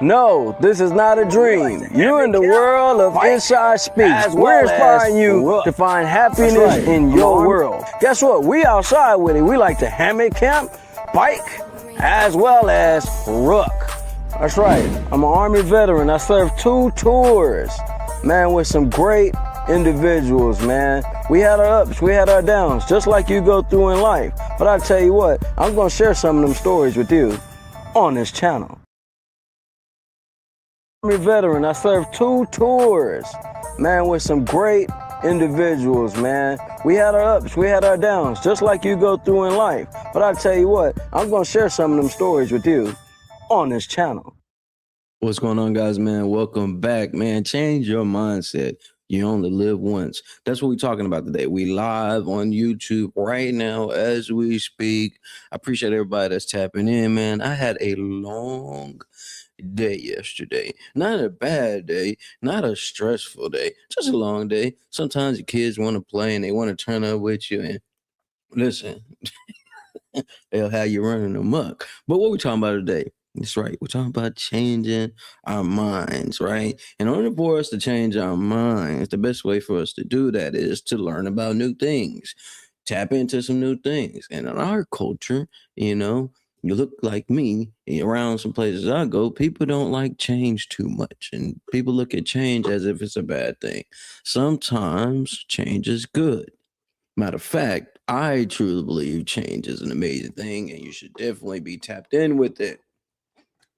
No, this is not a dream. You're in the world of Inside Speaks. We're inspiring you to find happiness in your world. Guess what? We outside with it. We like to hammock camp, bike, as well as ruck. That's right. I'm an Army veteran. I served 2 tours, man, with some great individuals, man. We had our ups, we had our downs, just like you go through in life. But I tell you what, I'm going to share some of them stories with you on this channel. Army veteran, I served 2 tours, man, with some great individuals, man. We had our ups, we had our downs, just like you go through in life. But I tell you what, I'm going to share some of them stories with you on this channel. What's going on, guys, man? Welcome back, man. Change your mindset. You only live once. That's what we're talking about today. We live on YouTube right now as we speak. I appreciate everybody that's tapping in, man. I had a long day yesterday. Not a bad day, not a stressful day, just a long day. Sometimes the kids want to play and they want to turn up with you, and listen, they'll have you running amok. But what we talking about today? That's right. We're talking about changing our minds, right? In order for us to change our minds, the best way for us to do that is to learn about new things, tap into some new things. And in our culture, you look like me around some places I go, people don't like change too much. And people look at change as if it's a bad thing. Sometimes change is good. Matter of fact, I truly believe change is an amazing thing and you should definitely be tapped in with it.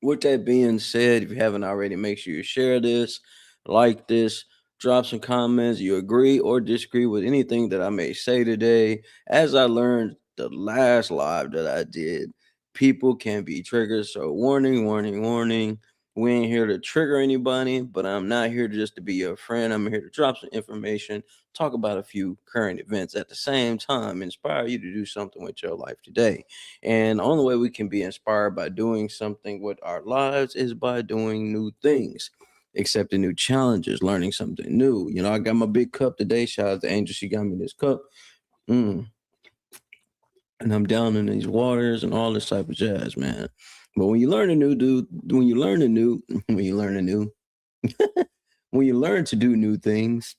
With that being said, if you haven't already, make sure you share this, like this, drop some comments. You agree or disagree with anything that I may say today. As I learned the last live that I did, people can be triggered. So warning, warning, warning. We ain't here to trigger anybody, but I'm not here just to be your friend. I'm here to drop some information, talk about a few current events at the same time, inspire you to do something with your life today. And the only way we can be inspired by doing something with our lives is by doing new things, accepting new challenges, learning something new. I got my big cup today. Shout out to Angel. She got me this cup. And I'm down in these waters and all this type of jazz, man. But when you learn a new, when you learn to do new things,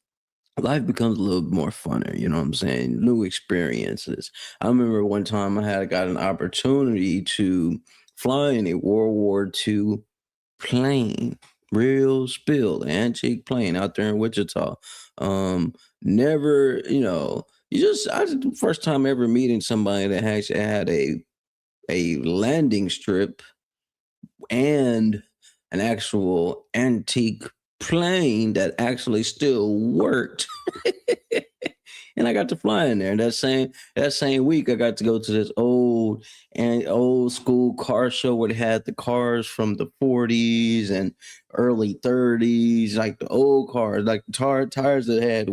life becomes a little more funner, you know what I'm saying? New experiences. I remember one time I got an opportunity to fly in a World War II plane, real spill, antique plane out there in Wichita. Never, I just the first time ever meeting somebody that actually had a landing strip and an actual antique plane that actually still worked. And I got to fly in there. And that same week, I got to go to this old school car show where they had the cars from the 40s and early 30s, like the old cars, like tires that had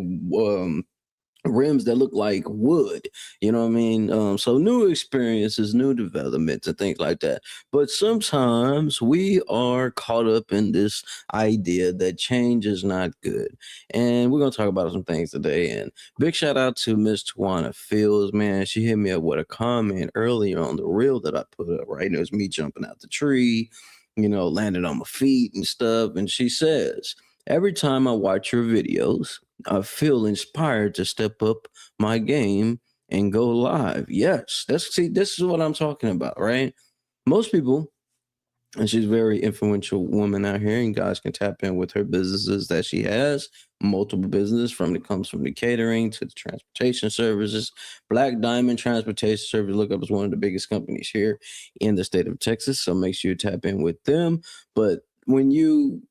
rims that look like wood, you know what I mean? So new experiences, new developments, and things like that. But sometimes we are caught up in this idea that change is not good. And we're gonna talk about some things today. And big shout out to Miss Tawana Fields, man. She hit me up with a comment earlier on the reel that I put up, right? And it was me jumping out the tree, landing on my feet and stuff. And she says, every time I watch your videos, I feel inspired to step up my game and go live. Yes, this is what I'm talking about, right? Most people, and she's a very influential woman out here, and guys can tap in with her businesses that she has, multiple businesses comes from the catering to the transportation services. Black Diamond Transportation Service, look up, is one of the biggest companies here in the state of Texas. So make sure you tap in with them. But when you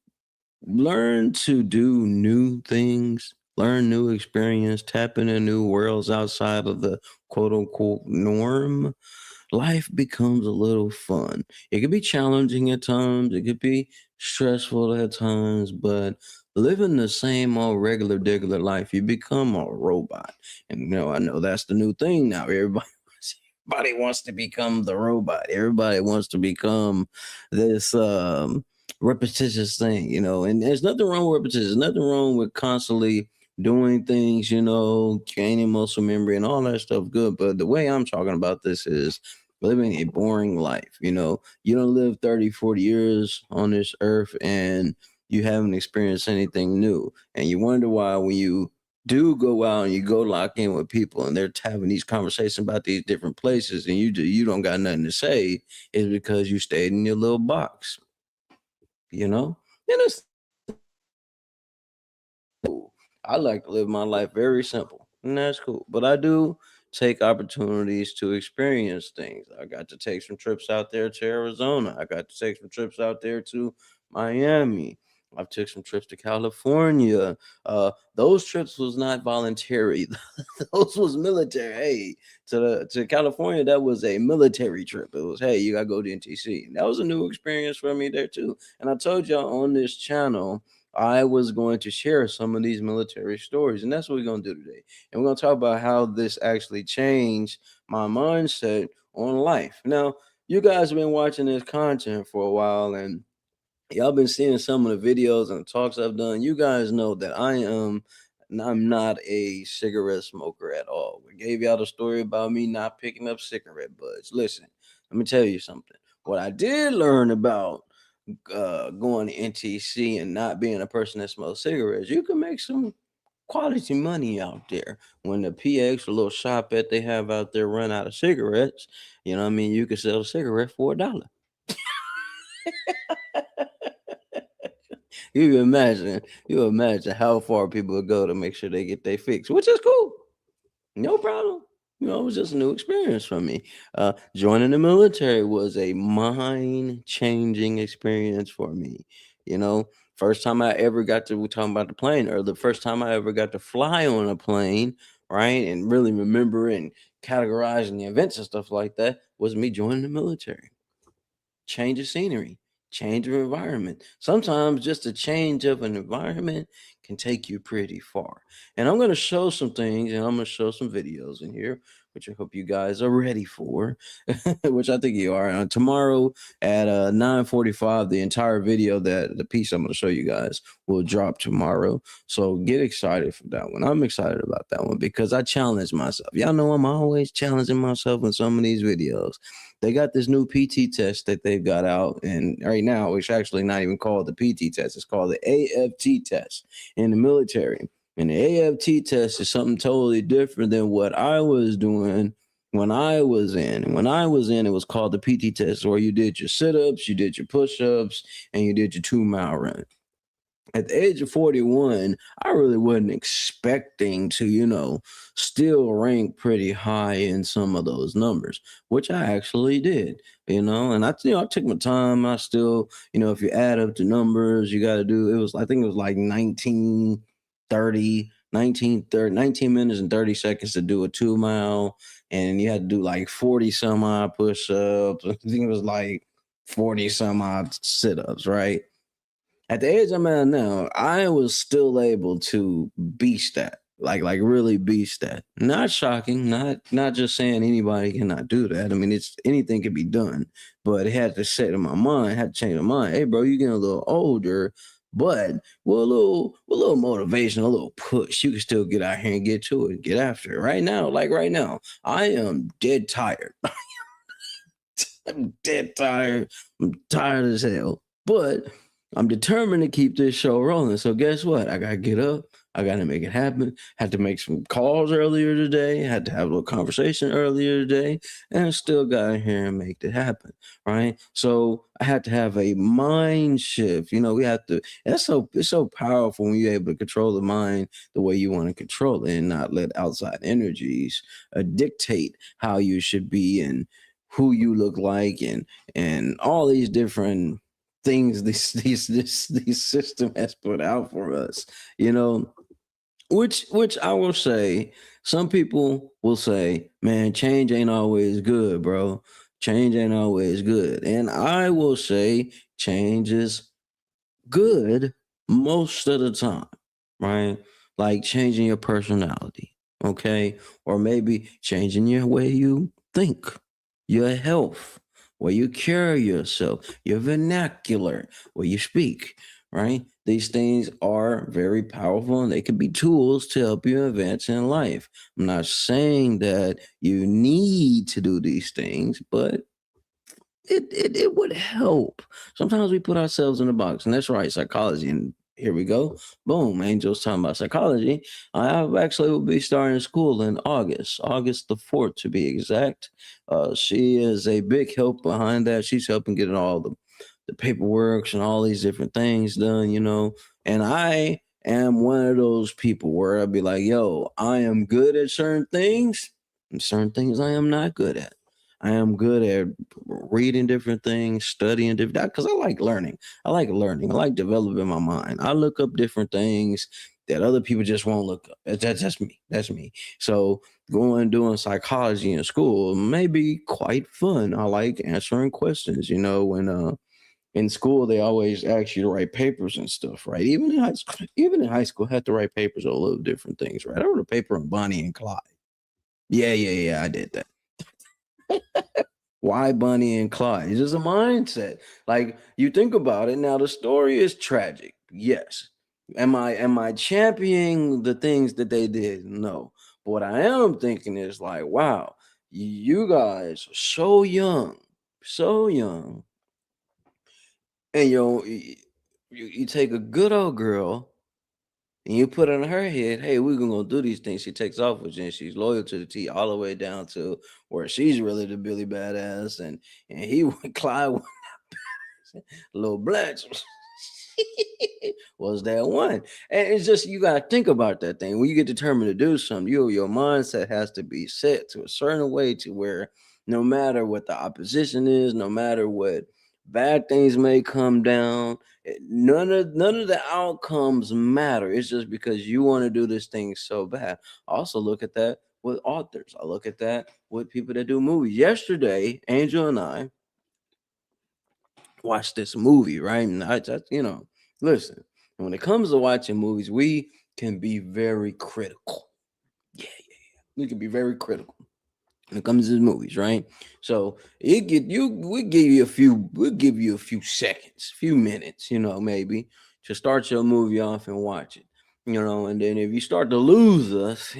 learn to do new things, learn new experience, tap into new worlds outside of the quote unquote norm, life becomes a little fun. It could be challenging at times, it could be stressful at times, but living the same old regular degular life, you become a robot. And I know that's the new thing now. Everybody wants to become the robot. Everybody wants to become this repetitious thing, and there's nothing wrong with repetition. There's nothing wrong with constantly doing things, gaining muscle memory and all that stuff. Good. But the way I'm talking about this is living a boring life. You don't live 30, 40 years on this earth and you haven't experienced anything new. And you wonder why when you do go out and you go lock in with people and they're having these conversations about these different places and you don't got nothing to say, is because you stayed in your little box, you know? And it's cool. I like to live my life very simple, and that's cool. But I do take opportunities to experience things. I got to take some trips out there to Arizona. I got to take some trips out there to Miami. I've took some trips to California. Those trips was not voluntary. Those was military. Hey, to California, that was a military trip. It was, hey, you gotta go to NTC. And that was a new experience for me there too. And I told y'all on this channel I was going to share some of these military stories, and that's what we're going to do today. And we're going to talk about how this actually changed my mindset on life. Now, you guys have been watching this content for a while, and y'all been seeing some of the videos and the talks I've done. You guys know that I'm not a cigarette smoker at all. We gave y'all the story about me not picking up cigarette butts. Listen, let me tell you something. What I did learn about going to NTC and not being a person that smokes cigarettes, you can make some quality money out there. When the PX, a little shop that they have out there, run out of cigarettes, you know what I mean? You can sell a cigarette for $1. You imagine how far people would go to make sure they get their fix, which is cool. No problem. It was just a new experience for me. Joining the military was a mind changing experience for me. You know, first time I ever got to, we're talking about the plane, or the first time I ever got to fly on a plane, right? And really remember and categorizing the events and stuff like that was me joining the military. Change of scenery, change of environment. Sometimes just a change of an environment can take you pretty far. And I'm going to show some things and I'm going to show some videos in here, which I hope you guys are ready for, which I think you are. Tomorrow at 9:45, the entire video, that the piece I'm going to show you guys, will drop tomorrow. So get excited for that one. I'm excited about that one because I challenge myself. Y'all know I'm always challenging myself in some of these videos. They got this new PT test that they've got out, and right now it's actually not even called the PT test. It's called the AFT test in the military. And the AFT test is something totally different than what I was doing when I was in. When I was in, it was called the PT test, where you did your sit-ups, you did your push-ups, and you did your 2-mile run. At the age of 41, I really wasn't expecting to, still rank pretty high in some of those numbers, which I actually did, and I took my time. I still, if you add up the numbers, you got to do, I think it was like 19 minutes and 30 seconds to do a 2 mile. And you had to do like 40 some odd push ups. I think it was like 40 some odd sit ups, right? At the age I'm at now, I was still able to beast that, like really beast that. Not shocking, not just saying anybody cannot do that. I mean, it's anything can be done, but it had to set in my mind, had to change my mind. Hey, bro, you getting a little older, but with a little motivation, a little push, you can still get out here and get to it, get after it. Right now, I am dead tired. I'm dead tired. I'm tired as hell. But I'm determined to keep this show rolling. So guess what? I gotta get up. I gotta make it happen. Had to make some calls earlier today. Had to have a little conversation earlier today, and I still got in here and make it happen. Right. So I had to have a mind shift. We have to. It's so powerful when you're able to control the mind the way you want to control it, and not let outside energies dictate how you should be and who you look like, and all these different things this system has put out for us, you know, which I will say, some people will say, man, change ain't always good, bro. Change ain't always good. And I will say change is good most of the time, right? Like changing your personality, okay? Or maybe changing your way you think, your health, where you carry yourself, your vernacular, where you speak, right? These things are very powerful and they can be tools to help you advance in life. I'm not saying that you need to do these things, but it would help. Sometimes we put ourselves in a box, and that's right, psychology. And here we go. Boom, Angel's talking about psychology. I actually will be starting school in August the 4th to be exact. She is a big help behind that. She's helping get all the paperwork and all these different things done. And I am one of those people where I'll be like, yo, I am good at certain things, and certain things I am not good at. I am good at reading different things, studying different because I like learning. I like learning. I like developing my mind. I look up different things that other people just won't look up. That's me. That's me. So going doing psychology in school may be quite fun. I like answering questions. When in school they always ask you to write papers and stuff, right? Even in high school, I had to write papers on a little different things, right? I wrote a paper on Bonnie and Clyde. Yeah, yeah, yeah, I did that. Why Bonnie and Clyde? It's just a mindset. Like you think about it now, the story is tragic. Yes. Am I championing the things that they did? No. But what I am thinking is like, wow, you guys are so young, and you take a good old girl and you put on her head, hey, we're gonna do these things. She takes off with you and she's loyal to the T all the way down to where she's really the Billy badass and he Clyde little Blanche was that one. And it's just you gotta think about that thing. When you get determined to do something, your mindset has to be set to a certain way to where no matter what the opposition is, no matter what bad things may come down, none of the outcomes matter. It's just because you want to do this thing so bad. I also look at that with authors. I look at that with people that do movies. Yesterday, Angel and I watch this movie, right? And listen, when it comes to watching movies, we can be very critical. Yeah, yeah, yeah. We can be very critical when it comes to movies, right? So we'll give you a few seconds, few minutes, maybe to start your movie off and watch it. And then if you start to lose us,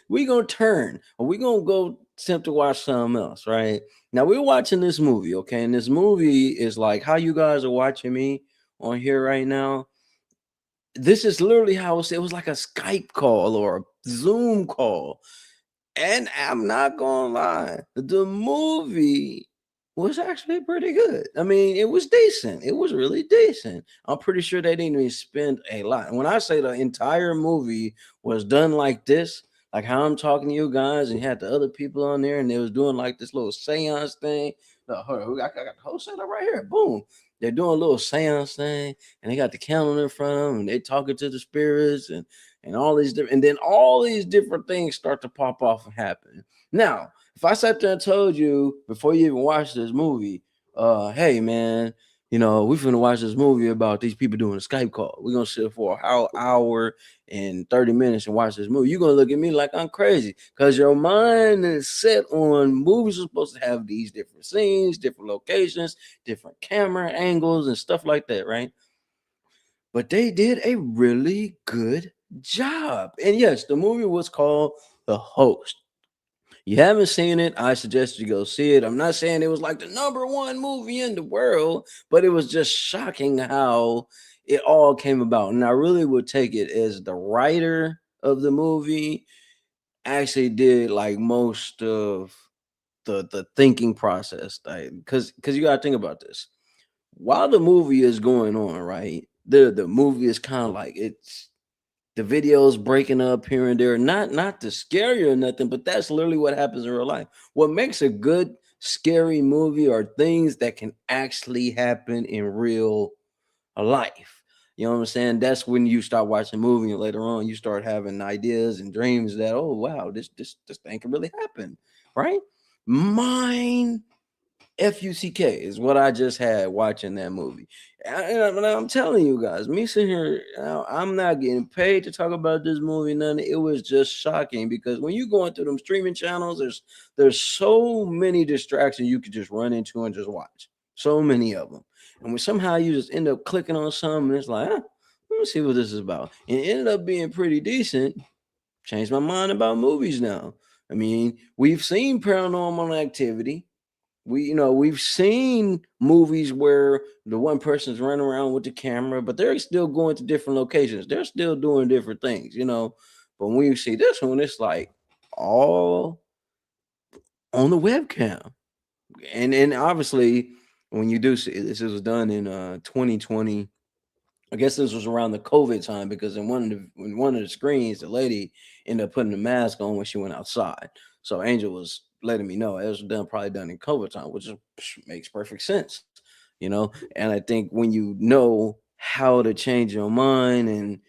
we gonna turn or we gonna go attempt to watch something else, right? Now we're watching this movie, okay? And this movie is like how you guys are watching me on here right now. This is literally how it was like a Skype call or a Zoom call. And I'm not gonna lie, the movie was actually pretty good. I mean, it was decent. It was really decent. I'm pretty sure they didn't even spend a lot. And when I say the entire movie was done like this, like how I'm talking to you guys, and you had the other people on there, and they was doing like this little seance thing. No, hold on, I got the whole setup right here. Boom. They're doing a little seance thing, and they got the candle in front of them, and they talking to the spirits, and all these different, and then all these different things start to pop off and happen. Now, if I sat there and told you before you even watch this movie, hey man, we're gonna watch this movie about these people doing a Skype call. We're gonna sit for an hour and 30 minutes and watch this movie. You're gonna look at me like I'm crazy because your mind is set on movies are supposed to have these different scenes, different locations, different camera angles, and stuff like that, right? But they did a really good job. And yes, the movie was called The Host. You haven't seen it, I suggest you go see it. I'm not saying it was like the number one movie in the world, but it was just shocking how it all came about. And I really would take it as the writer of the movie actually did like most of the thinking process. Because you gotta think about this. While the movie is going on, right? The movie is kind of like it's the videos breaking up here and there, not to scare you or nothing, but that's literally what happens in real life. What makes a good scary movie are things that can actually happen in real life. You know what I'm saying? That's when you start watching a movie and later on you start having ideas and dreams that, oh wow, this thing can really happen, right? Mine FUCK is what I just had watching that movie. And I'm telling you guys, me sitting here, I'm not getting paid to talk about this movie. None. It was just shocking because when you going through them streaming channels, there's so many distractions you could just run into and just watch. So many of them. And when somehow you just end up clicking on something, it's like, let me see what this is about. And it ended up being pretty decent. Changed my mind about movies now. I mean, we've seen Paranormal Activity. We've seen movies where the one person's running around with the camera, but they're still going to different locations. They're still doing different things. But when you see this one, it's like all on the webcam. And obviously, when you do see this, was done in 2020. I guess this was around the COVID time because in one of the screens, the lady ended up putting the mask on when she went outside. So Angel was letting me know it was probably done in COVID time, which makes perfect sense, And I think when you know how to change your mind and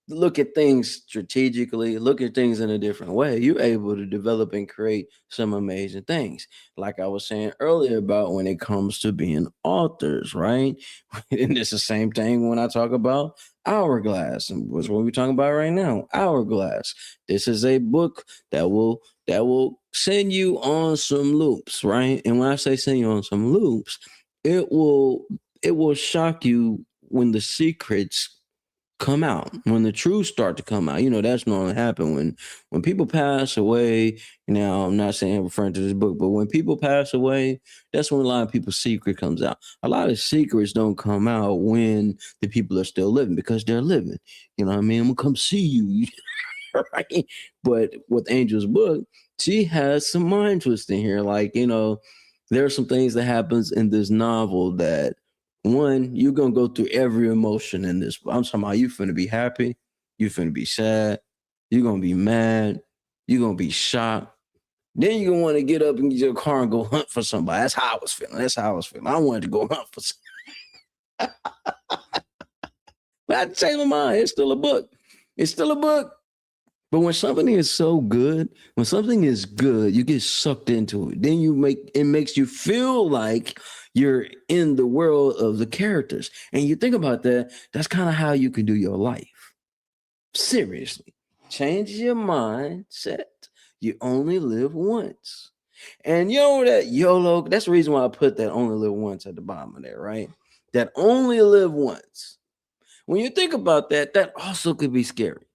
look at things strategically, look at things in a different way, you're able to develop and create some amazing things. Like I was saying earlier about when it comes to being authors, right? And it's the same thing when I talk about Hourglass, and what's what we're talking about right now. Hourglass. This is a book that will send you on some loops, right? And when I say send you on some loops, it will it will shock you when the secrets come out, when the truths start to come out. That's normally happen when people pass away. Now, I'm not saying referring to this book, but when people pass away, that's when a lot of people's secret comes out. A lot of secrets don't come out when the people are still living because they're living. You know what I mean? I'm gonna come see you. Right? But with Angel's book, she has some mind twisting here. Like, there are some things that happens in this novel that one, you're gonna go through every emotion in this. I'm talking about you finna be happy, you finna be sad, you're gonna be mad, you're gonna be shocked. Then you're gonna want to get up and get your car and go hunt for somebody. That's how I was feeling. That's how I was feeling. I wanted to go hunt for somebody. But I had to change my mind. It's still a book. It's still a book. But when something is so good, when something is good, you get sucked into it. Then it makes you feel like you're in the world of the characters. And you think about that, that's kind of how you can do your life. Seriously. Change your mindset. You only live once. And you know that YOLO, that's the reason why I put that only live once at the bottom of there, right? That only live once. When you think about that, that also could be scary.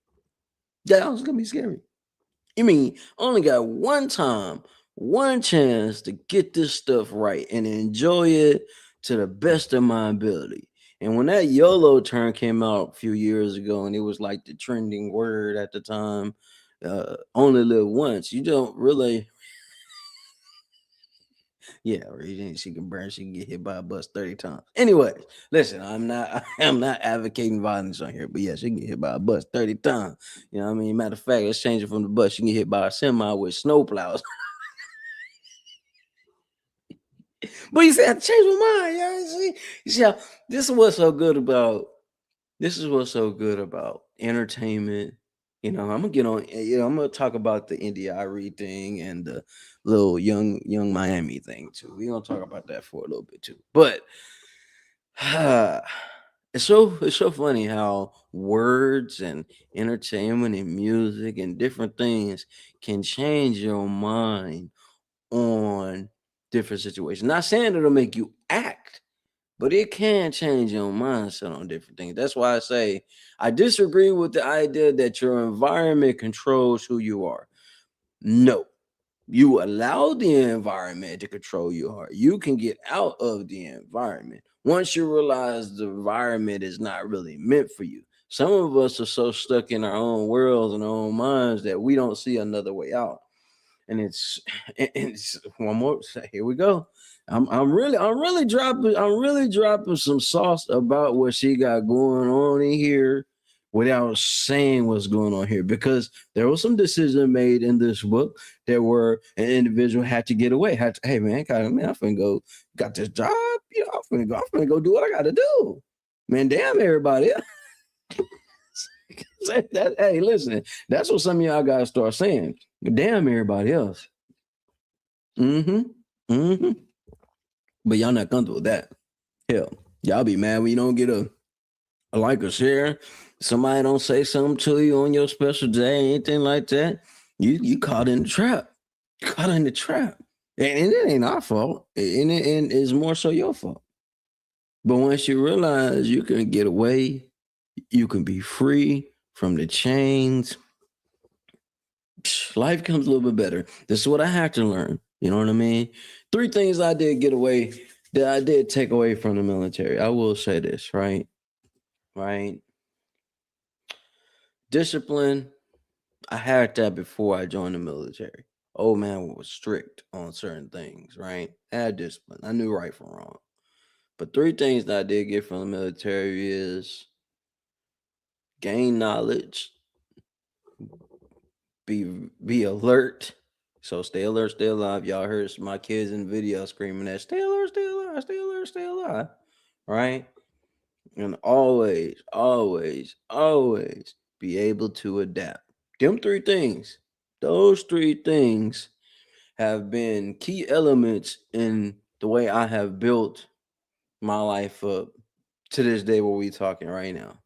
That also could be scary. You mean only got one time, one chance to get this stuff right and enjoy it to the best of my ability. And when that YOLO term came out a few years ago, and it was like the trending word at the time, only live once, you don't really, yeah, or she can burn, she can get hit by a bus 30 times. Anyways, listen, I'm not advocating violence on here, but yeah, she can get hit by a bus 30 times. You know what I mean? Matter of fact, let's change it from the bus. She can get hit by a semi with snow plows. But you said I changed my mind. You see how this is what's so good about entertainment. I'm gonna get on. I'm gonna talk about the India Irie thing and the little young Miami thing too. We're gonna talk about that for a little bit too. But it's so funny how words and entertainment and music and different things can change your mind on different situations. Not saying it'll make you act, but it can change your mindset on different things. That's why I say I disagree with the idea that your environment controls who you are. No, you allow the environment to control your heart. You can get out of the environment once you realize the environment is not really meant for you. Some of us are so stuck in our own worlds and our own minds that we don't see another way out. And it's one more. Here we go. I'm really dropping some sauce about what she got going on in here without saying what's going on here, because there was some decision made in this book that were an individual had to get away. Hey man, I'm finna go, got this job, I'm finna go do what I gotta do. Man, damn everybody. Hey, listen, that's what some of y'all gotta start saying. Damn everybody else. Mm-hmm. Mm-hmm. But y'all not comfortable with that. Hell, y'all be mad when you don't get a like or share. Somebody don't say something to you on your special day, anything like that. You caught in the trap. You caught in the trap. And it ain't our fault. And it's more so your fault. But once you realize you can get away, you can be free from the chains, life comes a little bit better. This is what I had to learn. You know what I mean? Three things I did get away that I did take away from the military. I will say this, right? Right. Discipline. I had that before I joined the military. Old man was strict on certain things, right? I had discipline. I knew right from wrong. But three things that I did get from the military is gain knowledge, be alert. So stay alert, stay alive. Y'all heard my kids in the video screaming that stay alert, stay alive, stay alert, stay alive. Right? And always be able to adapt. Them three things. Those three things have been key elements in the way I have built my life up to this day where we talking right now.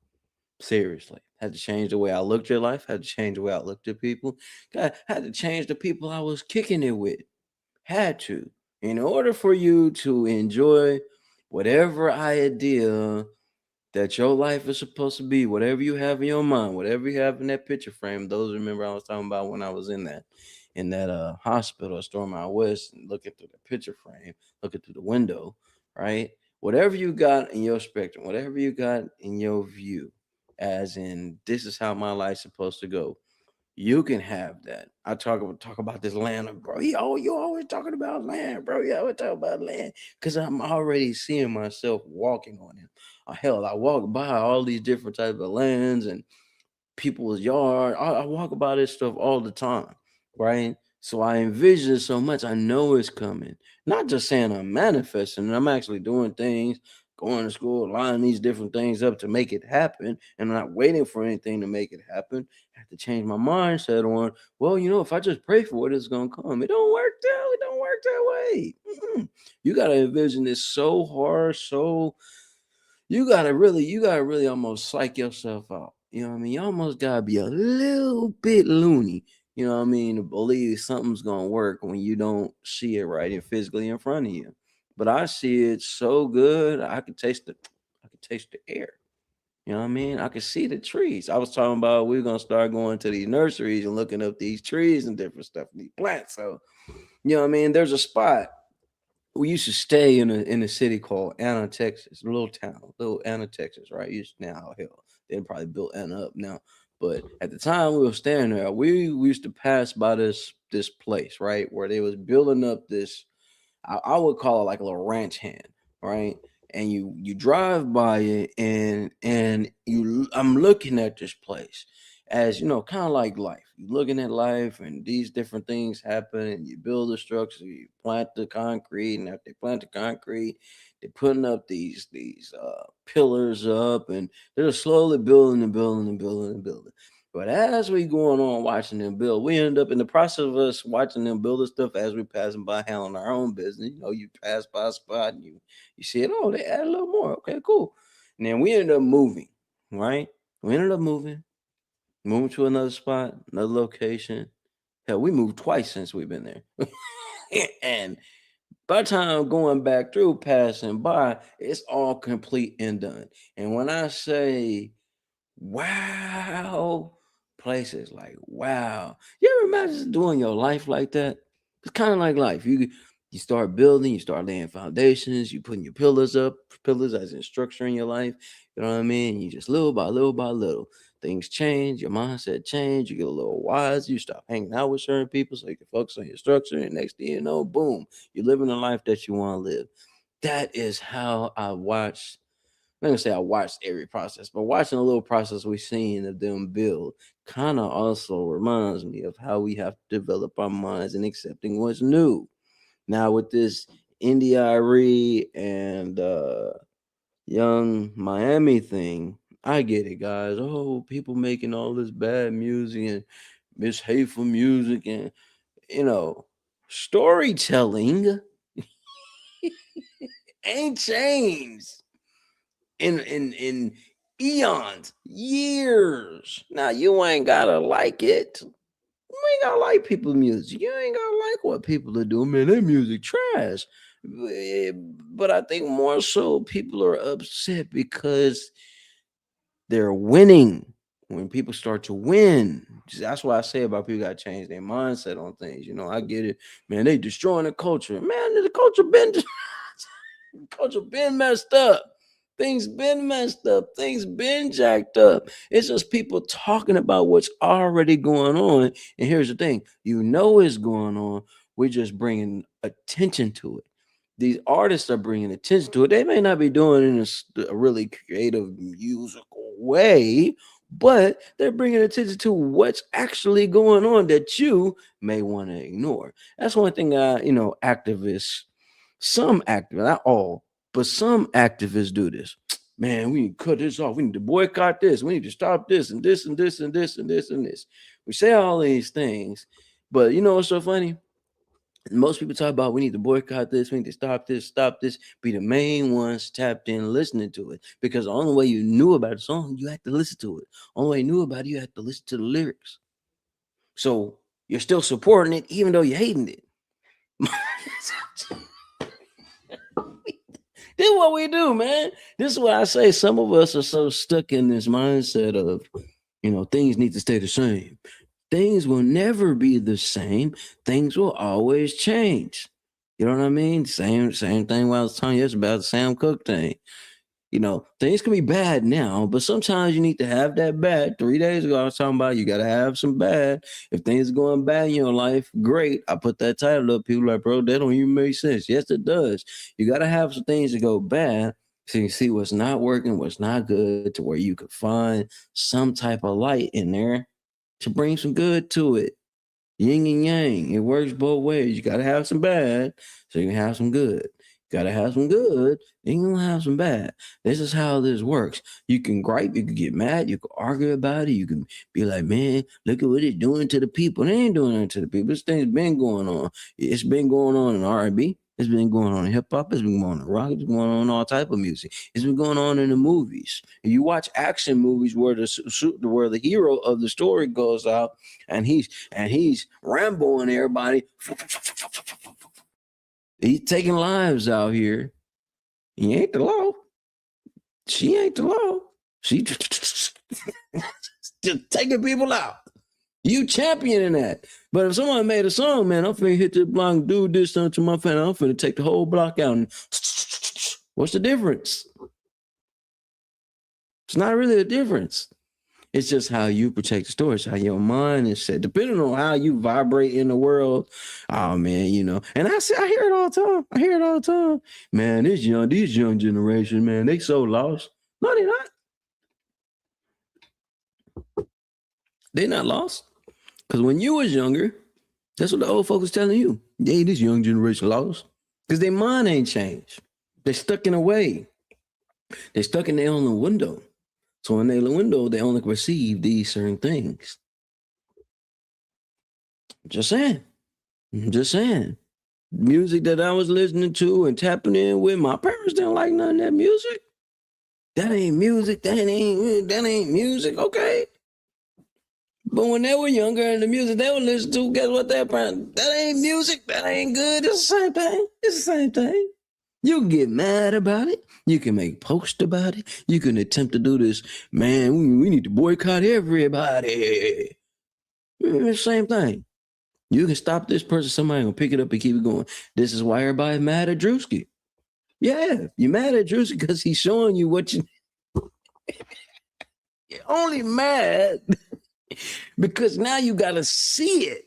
Seriously. Had to change the way I looked at life, had to change the way I looked at people. God, had to change the people I was kicking it with. Had to. In order for you to enjoy whatever idea that your life is supposed to be, whatever you have in your mind, whatever you have in that picture frame. Those remember I was talking about when I was in that hospital at Stormont West and looking through the picture frame, looking through the window, right? Whatever you got in your spectrum, whatever you got in your view, as in this is how my life's supposed to go. You can have that. I talk about this land, bro. You always talking about land, bro. You always talk about land because I'm already seeing myself walking on it. Hell, I walk by all these different types of lands and people's yard. I walk about this stuff all the time, right? So I envision it so much. I know it's coming. Not just saying I'm manifesting, I'm actually doing things, going to school, lining these different things up to make it happen, and I'm not waiting for anything to make it happen. I have to change my mindset on, well, if I just pray for it, it's gonna come. It don't work that. It don't work that way. You gotta envision this so hard, so you gotta really almost psych yourself out. You know what I mean? You almost gotta be a little bit loony, you know what I mean, to believe something's gonna work when you don't see it right and physically in front of you. But I see it so good, I can taste the air. You know what I mean? I can see the trees. I was talking about we're gonna start going to these nurseries and looking up these trees and different stuff, these plants. So, you know what I mean? There's a spot we used to stay in a city called Anna, Texas, a little town, little Anna, Texas, right? Used now, hell, they probably built Anna up now, but at the time we were staying there, we used to pass by this place, right, where they was building up this. I would call it like a little ranch hand, right? And you drive by it, and I'm looking at this place as kind of like life. You're looking at life, and these different things happen, and you build a structure, you plant the concrete, and after they plant the concrete, they're putting up these pillars up, and they're slowly building and building and building and building. But as we going on watching them build, we end up in the process of us watching them build the stuff as we passing by, handling our own business. You pass by a spot and you see it. Oh, they add a little more. Okay, cool. And then we ended up moving, right? We ended up moving to another spot, another location. Hell, we moved twice since we've been there. And by the time going back through, passing by, it's all complete and done. And when I say wow, places like wow. You ever imagine doing your life like that? It's kind of like life. You start building, you start laying foundations, you putting your pillars up, pillars as in structure in your life. You know what I mean? You just little by little by little. Things change, your mindset change, you get a little wise, you stop hanging out with certain people so you can focus on your structure, and next thing you know, boom, you're living the life that you want to live. That is how I watched. I'm not gonna say I watched every process, but watching a little process we've seen of them build kind of also reminds me of how we have to develop our minds and accepting what's new. Now with this India and Young Miami thing, I get it, guys. Oh, people making all this bad music and mishateful music and you know storytelling ain't changed in eons, years. Now you ain't gotta like it. ain't gotta like people's music. You ain't gotta like what people are doing, man. Their music trash. But I think more so people are upset because they're winning. When people start to win, that's why I say about people got to change their mindset on things. You know, I get it, man. They destroying the culture, man. The culture been culture been messed up. Things been messed up. Things been jacked up. It's just people talking about what's already going on. And here's the thing: you know it's going on. We're just bringing attention to it. These artists are bringing attention to it. They may not be doing it in a really creative musical way, but they're bringing attention to what's actually going on that you may want to ignore. That's one thing activists, some activists, not all, but some activists do this. Man, we need to cut this off. We need to boycott this. We need to stop this and this and this and this and this and this. We say all these things, but you know what's so funny? Most people talk about we need to boycott this, we need to stop this, be the main ones tapped in listening to it. Because the only way you knew about the song, you had to listen to it. Only way you knew about it, you had to listen to the lyrics. So you're still supporting it, even though you're hating it. This is what we do, man. This is why I say some of us are so stuck in this mindset of, things need to stay the same. Things will never be the same. Things will always change. You know what I mean? Same thing what I was telling you about the Sam Cooke thing. Things can be bad now, but sometimes you need to have that bad. 3 days ago, I was talking about you got to have some bad. If things are going bad in your life, great. I put that title up. People are like, bro, that don't even make sense. Yes, it does. You got to have some things that go bad so you can see what's not working, what's not good, to where you can find some type of light in there to bring some good to it. Yin and yang. It works both ways. You got to have some bad so you can have some good. Got to have some good, then you're going to have some bad. This is how this works. You can gripe, you can get mad, you can argue about it, you can be like, man, look at what it's doing to the people. They ain't doing it to the people. This thing's been going on. It's been going on in R&B. It's been going on in hip-hop. It's been going on in rock. It's been going on in all type of music. It's been going on in the movies. And you watch action movies where the hero of the story goes out and he's Ramboing everybody. He's taking lives out here. He ain't the law. She ain't the law. She just taking people out. You championing that. But if someone made a song, man, I'm finna hit this block, do this to my family. I'm finna take the whole block out. And what's the difference? It's not really a difference. It's just how you protect the story. It's how your mind is set. Depending on how you vibrate in the world. Oh man, And I hear it all the time. Man, these young generation, man, they so lost. No, they're not. They're not lost. Because when you was younger, that's what the old folks was telling you. Hey, this young generation lost. Because their mind ain't changed. They're stuck in a way. They're stuck in their own window. So in their window, they only perceive these certain things. Just saying. Music that I was listening to and tapping in with, my parents didn't like none of that music. That ain't music. That ain't music. Okay. But when they were younger and the music they would listen to, guess what? That ain't music. That ain't good. It's the same thing. You can get mad about it. You can make posts about it. You can attempt to do this. Man, we need to boycott everybody. It's the same thing. You can stop this person. Somebody will pick it up and keep it going. This is why everybody's mad at Drewski. Yeah, you're mad at Drewski because he's showing you what you... You're only mad because now you got to see it.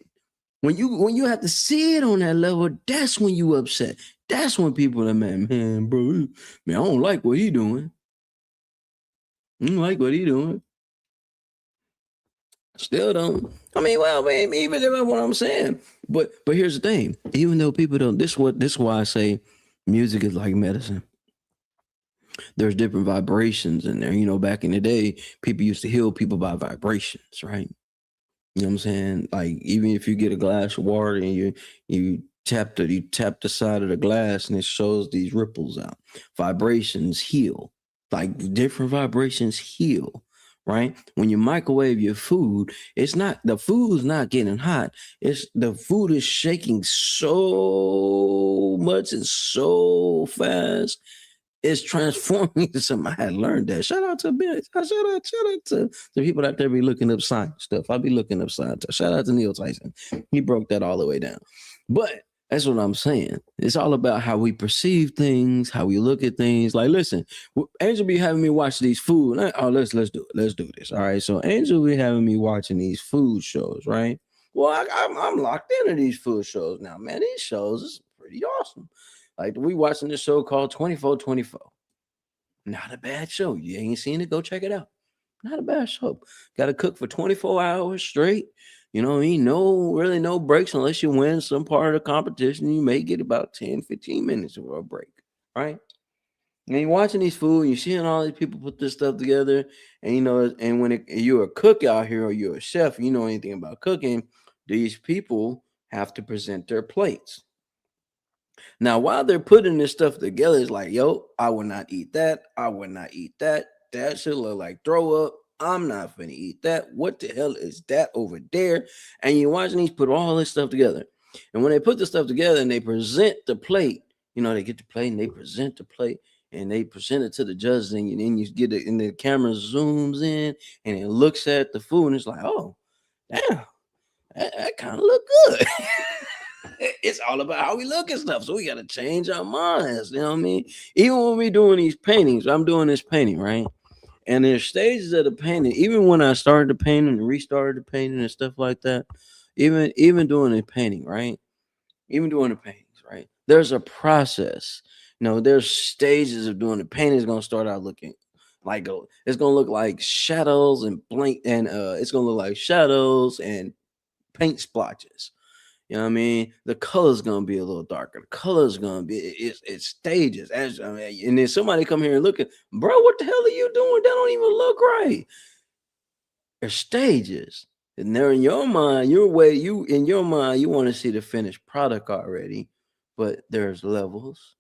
When you have to see it on that level, that's when you upset. That's when people are mad. Man, bro, man, I don't like what he doing. I don't like what he doing. Still don't. I mean, well, man, even if what I'm saying. But here's the thing. Even though people don't, this is why I say music is like medicine. There's different vibrations in there. Back in the day, people used to heal people by vibrations, right? You know what I'm saying? Like, even if you get a glass of water and you tap the side of the glass and it shows these ripples out. Vibrations heal. Like, different vibrations heal, right? When you microwave your food, it's not the food's not getting hot. It's the food is shaking so much and so fast. It's transforming into something. I had learned that. Shout out to Ben. Shout out to the people out there be looking up science stuff. I be looking up science. Shout out to Neil Tyson. He broke that all the way down. But that's what I'm saying. It's all about how we perceive things, how we look at things. Like, listen, Angel be having me watch these food. Oh, let's do it. Let's do this. All right. So Angel be having me watching these food shows, right? Well, I'm locked into these food shows now, man. These shows is pretty awesome. Like we watching this show called 24/24. Not a bad show. You ain't seen it? Go check it out. Not a bad show. Got to cook for 24 hours straight. You know, ain't really no breaks unless you win some part of the competition. You may get about 10, 15 minutes of a break, right? And you're watching these food, and you're seeing all these people put this stuff together. And, you know, and when you're a cook out here or you're a chef, you know anything about cooking, these people have to present their plates. Now, while they're putting this stuff together, it's like, yo, I would not eat that. I would not eat that. That should look like throw up. I'm not finna eat that. What the hell is that over there? And you're watching these put all this stuff together. And when they put the stuff together and they present the plate, you know, they get the plate and they present the plate and they present it to the judges, and then you get it, and the camera zooms in and it looks at the food, and it's like, oh, damn, that kind of look good. It's all about how we look at stuff. So we got to change our minds. You know what I mean? Even when we doing these paintings, I'm doing this painting, right? And there's stages of the painting. Even when I started the painting and restarted the painting and stuff like that, even doing the painting, right? Even doing the paintings, right? There's a process. You know, there's stages of doing the painting. Is gonna start out looking like it's gonna look like shadows and blank, and it's gonna look like shadows and paint splotches. You know what I mean? The color's gonna be a little darker. The color's gonna be it's stages. As I mean, and then somebody come here and look at, bro, what the hell are you doing? That don't even look right. There's stages. And they're in your mind, in your mind, you want to see the finished product already, but there's levels,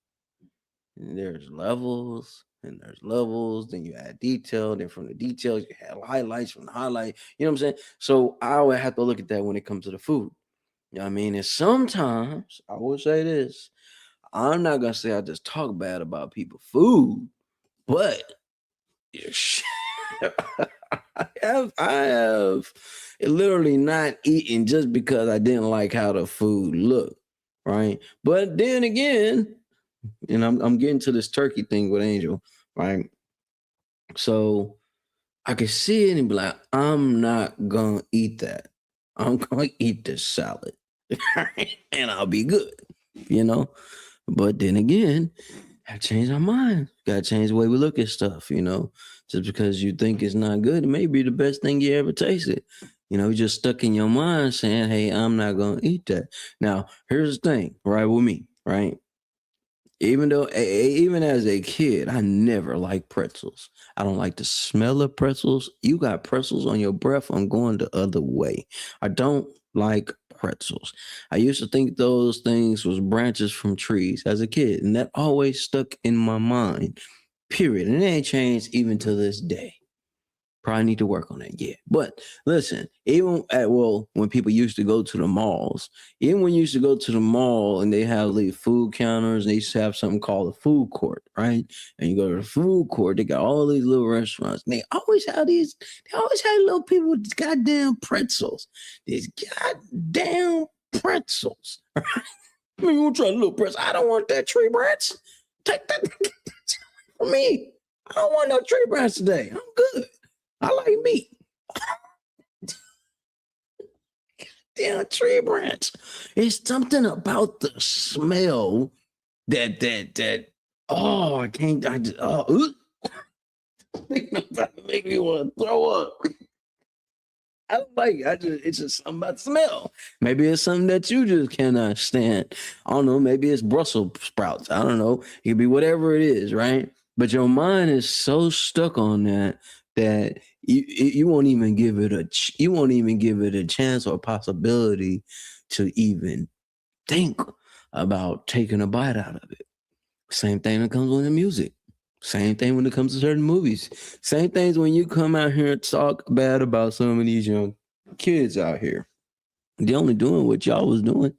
and there's levels, and there's levels. Then you add detail. Then from the details, you have highlights from the highlight. You know what I'm saying? So I would have to look at that when it comes to the food. You know what I mean? And sometimes I will say this. I'm not gonna say I just talk bad about people food, but I have literally not eaten just because I didn't like how the food looked, right? But then again, and I'm getting to this turkey thing with Angel, right? So I can see it and be like, I'm not gonna eat that. I'm gonna eat this salad. And I'll be good, you know. But then again, I change our mind. Gotta change the way we look at stuff, you know. Just because you think it's not good, it may be the best thing you ever tasted. You know, you're just stuck in your mind saying, hey, I'm not gonna eat that. Now, here's the thing, right, with me, right? Even as a kid, I never liked pretzels. I don't like the smell of pretzels. You got pretzels on your breath, I'm going the other way. I don't like pretzels. I used to think those things was branches from trees as a kid, and that always stuck in my mind. Period. And it ain't changed even to this day. Probably need to work on that. Yeah. But listen, when people used to go to the malls, even when you used to go to the mall and they have the food counters, and they used to have something called a food court, right? And you go to the food court, they got all these little restaurants. And they always had little people with these goddamn pretzels. These goddamn pretzels. Right? I mean, you want to try a little pretzel? I don't want that tree branch. Take that from me. I don't want no tree branch today. I'm good. I like meat. Damn tree branch. It's something about the smell that I can't I just make me want to throw up. I don't like it. It's just something about the smell. Maybe it's something that you just cannot stand. I don't know. Maybe it's Brussels sprouts. I don't know. It could be whatever it is, right? But your mind is so stuck on that you won't even give it a chance or a possibility to even think about taking a bite out of it. Same thing that comes with the music. Same thing when it comes to certain movies. Same things when you come out here and talk bad about some of these young kids out here. They only doing what y'all was doing.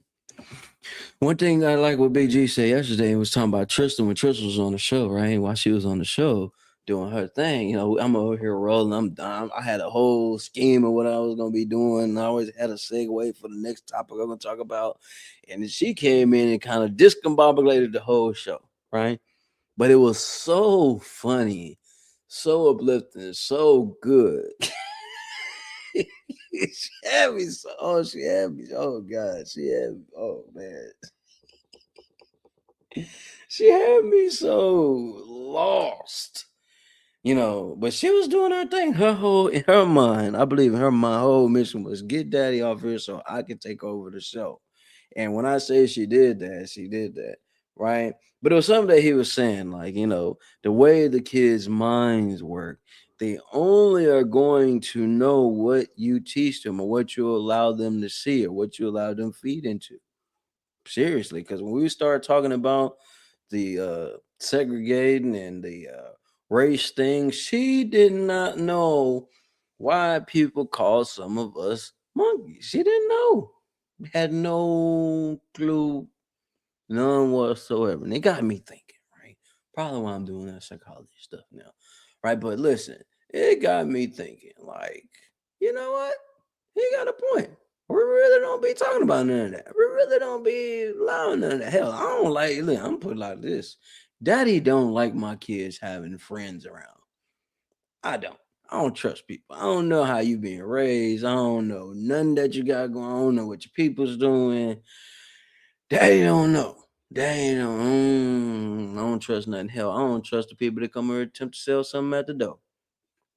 One thing I like what Big G said yesterday was talking about Tristan when Tristan was on the show, right? While she was on the show doing her thing, I'm over here rolling. I had a whole scheme of what I was gonna be doing. And I always had a segue for the next topic I'm gonna talk about. And then she came in and kind of discombobulated the whole show, right? But it was so funny, so uplifting, so good. She had me so. Oh, she had me. Oh God, she had me. Oh man, she had me so lost. But she was doing her thing. In her mind, I believe in her mind, whole mission was get daddy off here so I could take over the show. And when I say she did that, she did that, right? But it was something that he was saying, like, the way the kids' minds work, they only are going to know what you teach them or what you allow them to see or what you allow them feed into. Seriously, because when we start talking about the segregating and the race thing, she did not know why people call some of us monkeys. She didn't know. Had no clue, none whatsoever. And it got me thinking, right? Probably why I'm doing that psychology stuff now, right? But listen, it got me thinking, like, you know what? He got a point. We really don't be talking about none of that. We really don't be allowing none of that. Hell, I don't like. Look, I'm put it like this: Daddy don't like my kids having friends around. I don't. I don't trust people. I don't know how you being raised. I don't know nothing that you got going. I don't know what your people's doing. Daddy don't know. Daddy don't. I don't trust nothing. Hell, I don't trust the people that come here and attempt to sell something at the door.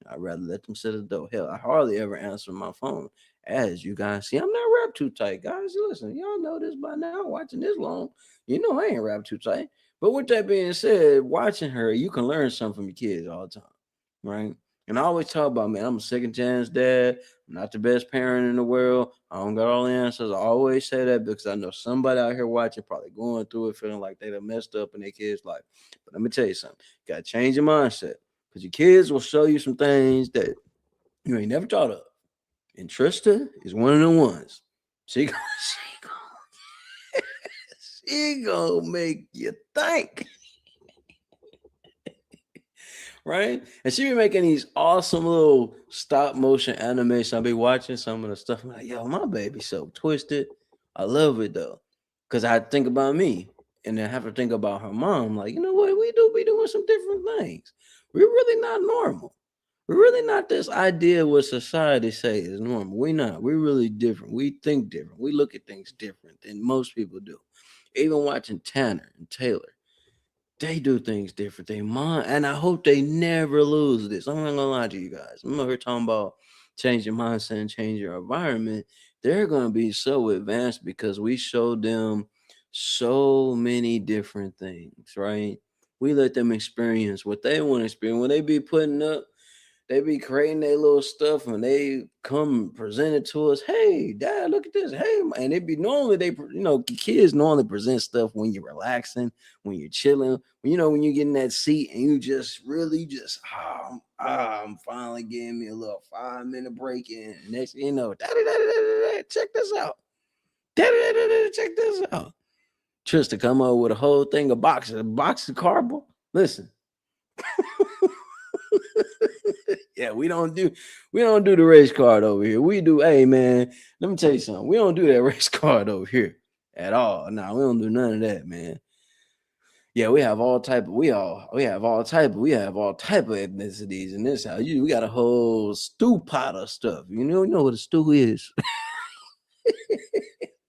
I'd rather let them sit at the door. Hell, I hardly ever answer my phone. As you guys see, I'm not wrapped too tight, guys. Listen, y'all know this by now. Watching this long, you know I ain't wrapped too tight. But with that being said, watching her, you can learn something from your kids all the time, right? And I always talk about, man, I'm a second chance dad. I'm not the best parent in the world. I don't got all the answers. I always say that because I know somebody out here watching probably going through it, feeling like they done messed up in their kids' life. But let me tell you something. You gotta change your mindset. Because your kids will show you some things that you ain't never thought of. And Trista is one of the ones. She gonna, she gonna make you think. Right? And she be making these awesome little stop motion animation. I'll be watching some of the stuff. I'm like, yo, my baby's so twisted. I love it though. Cause I think about me and then have to think about her mom. Like, you know what? We do be doing some different things. We're really not normal. We're really not this idea what society say is normal. We're not. We're really different. We think different. We look at things different than most people do. Even watching Tanner and Taylor, they do things different. They mind, and I hope they never lose this. I'm not gonna lie to you guys. I'm over here talking about changing mindset and change your environment. They're gonna be so advanced because we showed them so many different things, right? We let them experience what they want to experience. When they be putting up, they be creating their little stuff and they come present it to us. Hey, dad, look at this. Hey, and it be normally kids normally present stuff when you're relaxing, when you're chilling, when you get in that seat and you just really just, I'm finally getting me a little 5-minute break in. And next thing you know, check this out. Check this out. Just to come up with a whole thing of box of cardboard. Listen. Yeah, we don't do the race card over here. We do, hey man, let me tell you something. We don't do that race card over here at all. No, we don't do none of that, man. Yeah, we have all type of ethnicities in this house. We got a whole stew pot of stuff. You know what a stew is.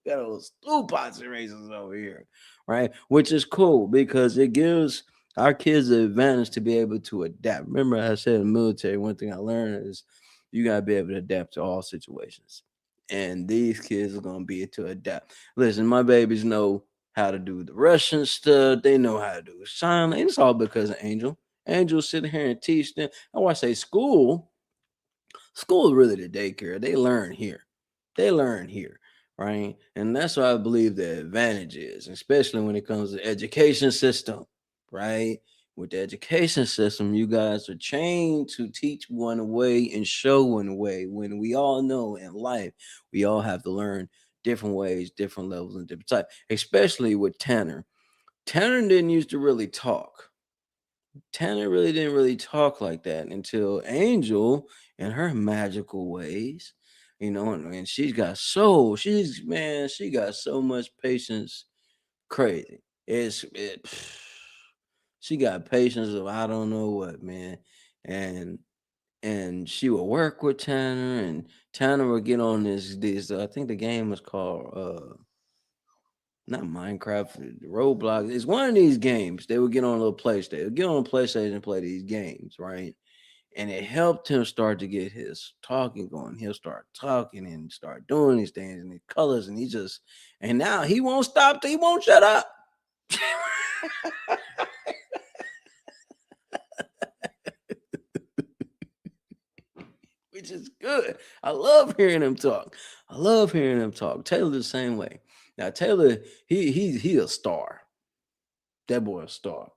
Got a whole stew pots and raisins over here, right? Which is cool because it gives our kids the advantage to be able to adapt. Remember, I said in the military, one thing I learned is you gotta be able to adapt to all situations. And these kids are gonna be able to adapt. Listen, my babies know how to do the Russian stuff, they know how to do sign language. It's all because of Angel. Angel sitting here and teach them. I want to say school is really the daycare. They learn here. They learn here, right? And that's what I believe the advantage is, especially when it comes to education system, right? with the education system, you guys are trained to teach one way and show one way. When we all know in life, we all have to learn different ways, different levels, and different type. Especially with Tanner. Tanner didn't used to really talk. Tanner really didn't really talk like that until Angel and her magical ways, and she got so much patience, crazy. She got patience of I don't know what, man. And and she would work with Tanner, and Tanner would get on this I think the game was called not Minecraft, Roblox. It's one of these games. They would get on a little PlayStation. They would get on a PlayStation and play these games, right? And it helped him start to get his talking going. He'll start talking and start doing these things and these colors, and and now he won't stop. He won't shut up. Which is good. I love hearing him talk. I love hearing him talk. Taylor the same way. Now Taylor, he a star. That boy a star.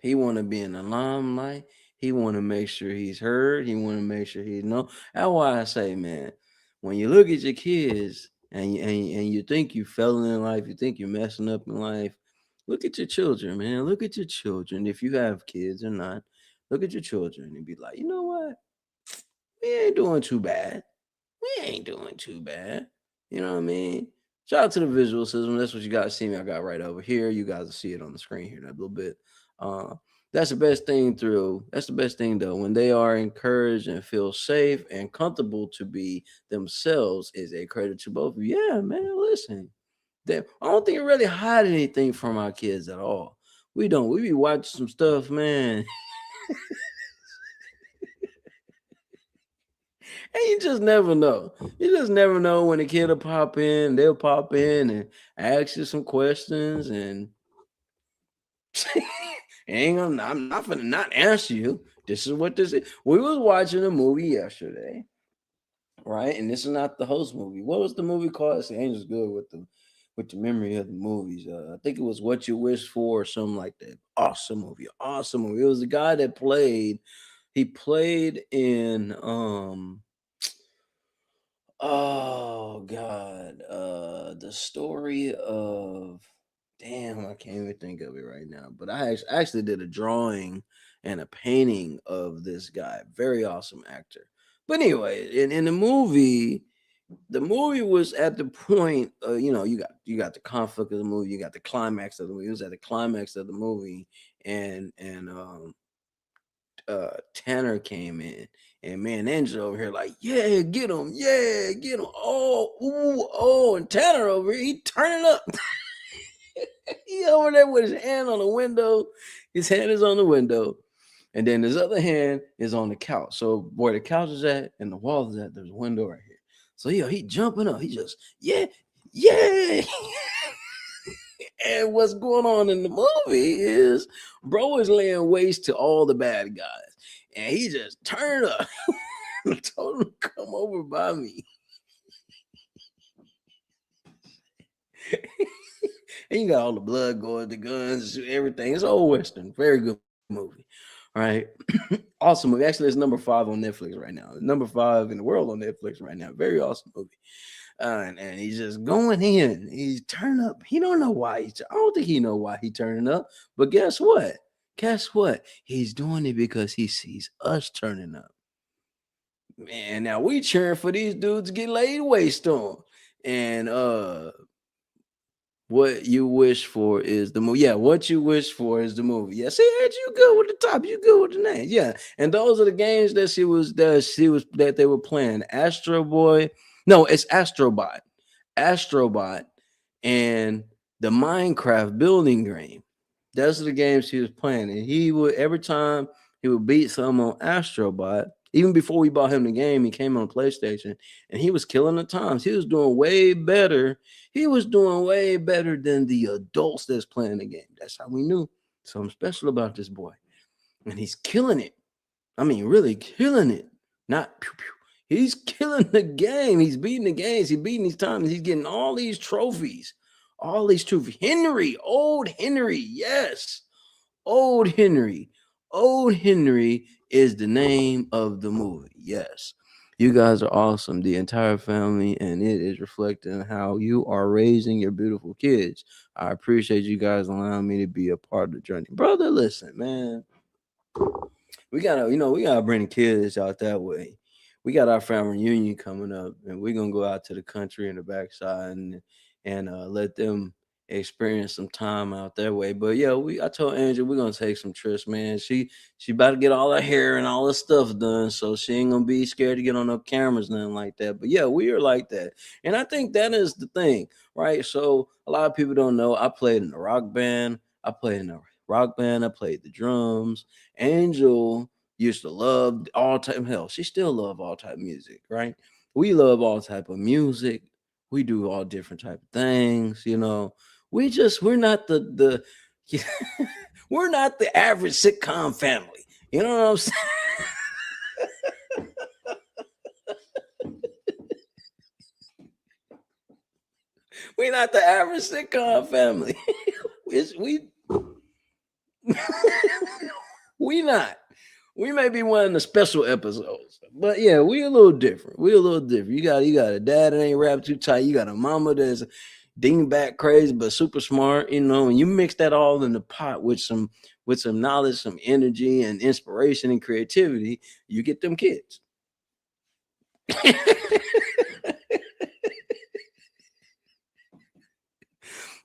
He want to be in the limelight. He want to make sure he's heard. He want to make sure he's know. That's why I say, man, when you look at your kids and you think you failing in life, you think you're messing up in life, look at your children, man. Look at your children. If you have kids or not, look at your children and be like, you know what? We ain't doing too bad. We ain't doing too bad. You know what I mean? Shout out to the visual system. That's what you guys see me. I got right over here. You guys will see it on the screen here in a little bit. Uh, that's the best thing That's the best thing though. When they are encouraged and feel safe and comfortable to be themselves is a credit to both of you. Yeah, man. Listen. I don't think we really hide anything from our kids at all. We don't. We be watching some stuff, man. And you just never know. You just never know when a kid will pop in. They'll pop in and ask you some questions, and I'm not gonna not answer you. This is what this is. We was watching a movie yesterday, right? And this is not the host movie. What was the movie called? See, Angel's good with the memory of the movies. I think it was What You Wish For or something like that. Awesome movie. Awesome movie. It was the guy that played. He played in Oh God, the story of damn, I can't even think of it right now. But actually did a drawing and a painting of this guy. Very awesome actor. But anyway, in the movie was at the point, you got the conflict of the movie, you got the climax of the movie. It was at the climax of the movie, and Tanner came in, and man, Angel over here like, yeah, get him, oh, ooh, oh, and Tanner over here, he turning up. He over there with his hand on the window. His hand is on the window, and then his other hand is on the couch. So where the couch is at and the wall is at, there's a window right here. So he jumping up. He just yeah. And what's going on in the movie is bro is laying waste to all the bad guys, and he just turned up and told him to come over by me. And you got all the blood going, the guns, everything. It's old western, very good movie. All right, awesome movie. Actually, it's number 5 on Netflix right now. Number 5 in the world on Netflix right now. Very awesome movie. And he's just going in. He's turning up. He don't know why. I don't think he know why he turning up. But guess what? Guess what? He's doing it because he sees us turning up. Man, now we cheering for these dudes to get laid waste on. And what you wish for is the movie. Yeah, what you wish for is the movie. Yeah, see, Ed, you good with the top. You good with the name. Yeah, and those are the games that they were playing. Astro Boy. No, it's Astrobot. Astrobot and the Minecraft building game. Those are the games he was playing, and he would every time he would beat someone on Astrobot. Even before we bought him the game, he came on PlayStation, and he was killing the times. He was doing way better. He was doing way better than the adults that's playing the game. That's how we knew something special about this boy, and he's killing it. I mean, really killing it. Not pew, pew. He's killing the game. He's beating the games. He's beating these times. He's getting all these trophies. All these trophies. Henry, old Henry, yes. Old Henry. Old Henry is the name of the movie. Yes. You guys are awesome, the entire family, and it is reflecting how you are raising your beautiful kids. I appreciate you guys allowing me to be a part of the journey. Brother, listen, man, we gotta bring the kids out that way. We got our family reunion coming up, and we're gonna go out to the country in the backside and let them experience some time out that way. But yeah, I told Angel we're gonna take some trips, man. She about to get all her hair and all her stuff done, so she ain't gonna be scared to get on up cameras, nothing like that. But yeah, we are like that, and I think that is the thing, right? So a lot of people don't know I played in a rock band. I played in a rock band. I played the drums. Angel used to love all type hell. She still love all type of music, right? We love all type of music. We do all different type of things, you know. We're not the we're not the average sitcom family. You know what I'm saying? We're not the average sitcom family. We we not. We may be one of the special episodes, but yeah, we a little different. We a little different. You got a dad that ain't wrapped too tight. You got a mama that's dingbat crazy but super smart. You know, and you mix that all in the pot with some knowledge, some energy, and inspiration and creativity. You get them kids.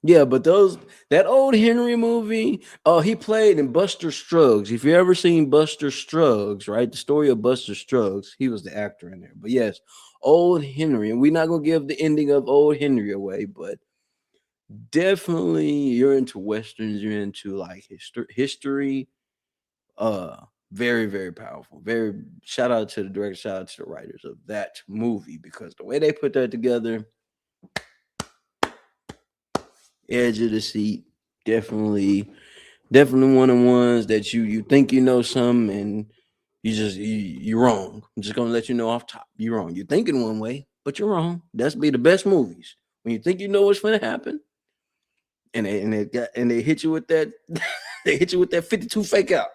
Yeah, but those that old Henry movie, oh, he played in Buster Scruggs. If you ever seen Buster Scruggs, right? The story of Buster Scruggs, he was the actor in there. But yes, old Henry, and we're not gonna give the ending of old Henry away, but definitely you're into westerns, you're into like history. Uh very, very powerful. Very shout out to the director, shout out to the writers of that movie because the way they put that together, edge of the seat, definitely definitely one of the ones that you think you know something and you're wrong. I'm just gonna let you know off top. You're wrong. You're thinking one way, but you're wrong. That's be the best movies. When you think you know what's gonna happen, and they hit you with that they hit you with that 52 fake out.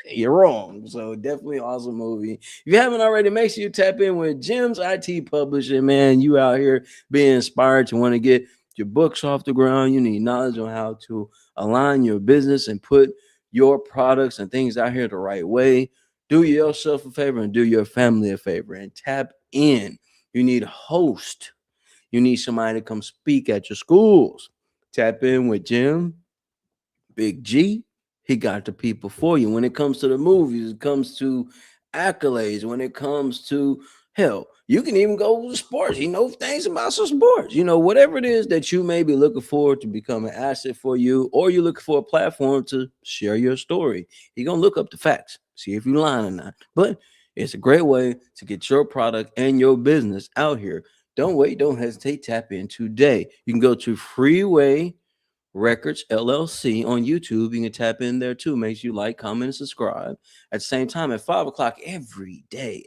You're wrong. So definitely awesome movie. If you haven't already, make sure you tap in with Jim's IT Publishing. Man, you out here being inspired to want to get your books off the ground. You need knowledge on how to align your business and put your products and things out here the right way. Do yourself a favor and do your family a favor and tap in. You need a host. You need somebody to come speak at your schools. Tap in with Jim Big G, he got the people for you. When it comes to the movies, it comes to accolades, when it comes to hell, you can even go to sports. He knows things about some sports. You know, whatever it is that you may be looking for to become an asset for you, or you're looking for a platform to share your story. He gonna look up the facts, see if you're lying or not. But it's a great way to get your product and your business out here. Don't wait, don't hesitate, tap in today. You can go to Freeway Records LLC on YouTube. You can tap in there too. Make sure you like, comment, and subscribe. At the same time, at 5 o'clock every day,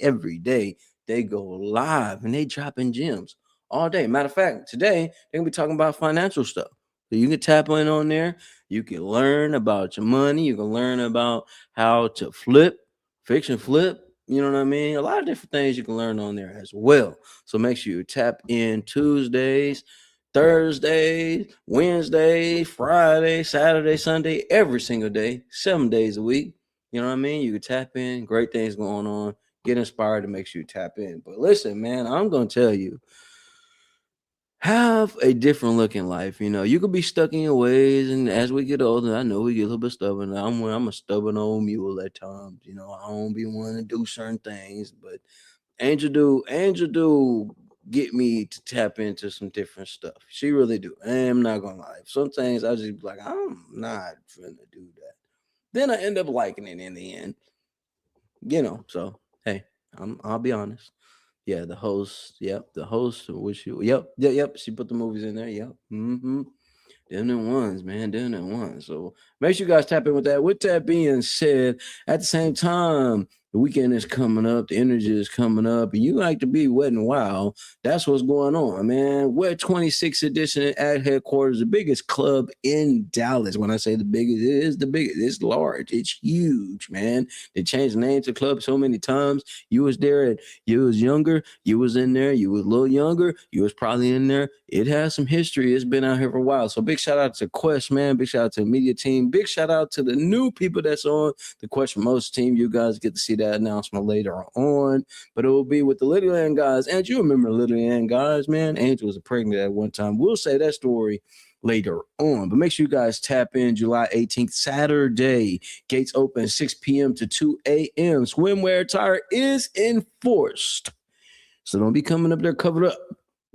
they go live and they dropping gems all day. Matter of fact, today they're gonna be talking about financial stuff. So you can tap in on there. You can learn about your money. You can learn about how to flip, fix and flip. You know what I mean? A lot of different things you can learn on there as well. So make sure you tap in Tuesdays, Thursday, Wednesday, Friday, Saturday, Sunday, every single day, 7 days a week. You know what I mean? You can tap in, great things going on, get inspired to make sure you tap in. But listen, man, I'm going to tell you, have a different look in life. You know, you could be stuck in your ways. And as we get older, I know we get a little bit stubborn. I'm a stubborn old mule at times. You know, I don't be wanting to do certain things, but Angel do get me to tap into some different stuff. She really do. I'm not gonna lie. Some things I just be like, I'm not finna do that. Then I end up liking it in the end. So hey, I'll be honest. Yeah, the host. Yep, the host. Which you. Yep. She put the movies in there. Yep. Mm-hmm. Them the ones, man. Them the ones. So make sure you guys tap in with that. With that being said, at the same time, The weekend is coming up, the energy is coming up, and you like to be wet and wild. That's what's going on, man. We're 26th edition at headquarters, the biggest club in Dallas. When I say the biggest, it is the biggest. It's large. It's huge, man. They changed the name to the club so many times. You was there and you was younger. You was in there. You was a little younger. You was probably in there. It has some history. It's been out here for a while. So big shout out to Quest, man. Big shout out to the media team. Big shout out to the new people that's on the Quest for Most team. You guys get to see that announcement later on. But it will be with the Little Land guys. And you remember Little Land guys, man. Angel was pregnant at one time. We'll say that story later on. But make sure you guys tap in July 18th, Saturday. Gates open 6 p.m. to 2 a.m. Swimwear attire is enforced. So don't be coming up there covered up.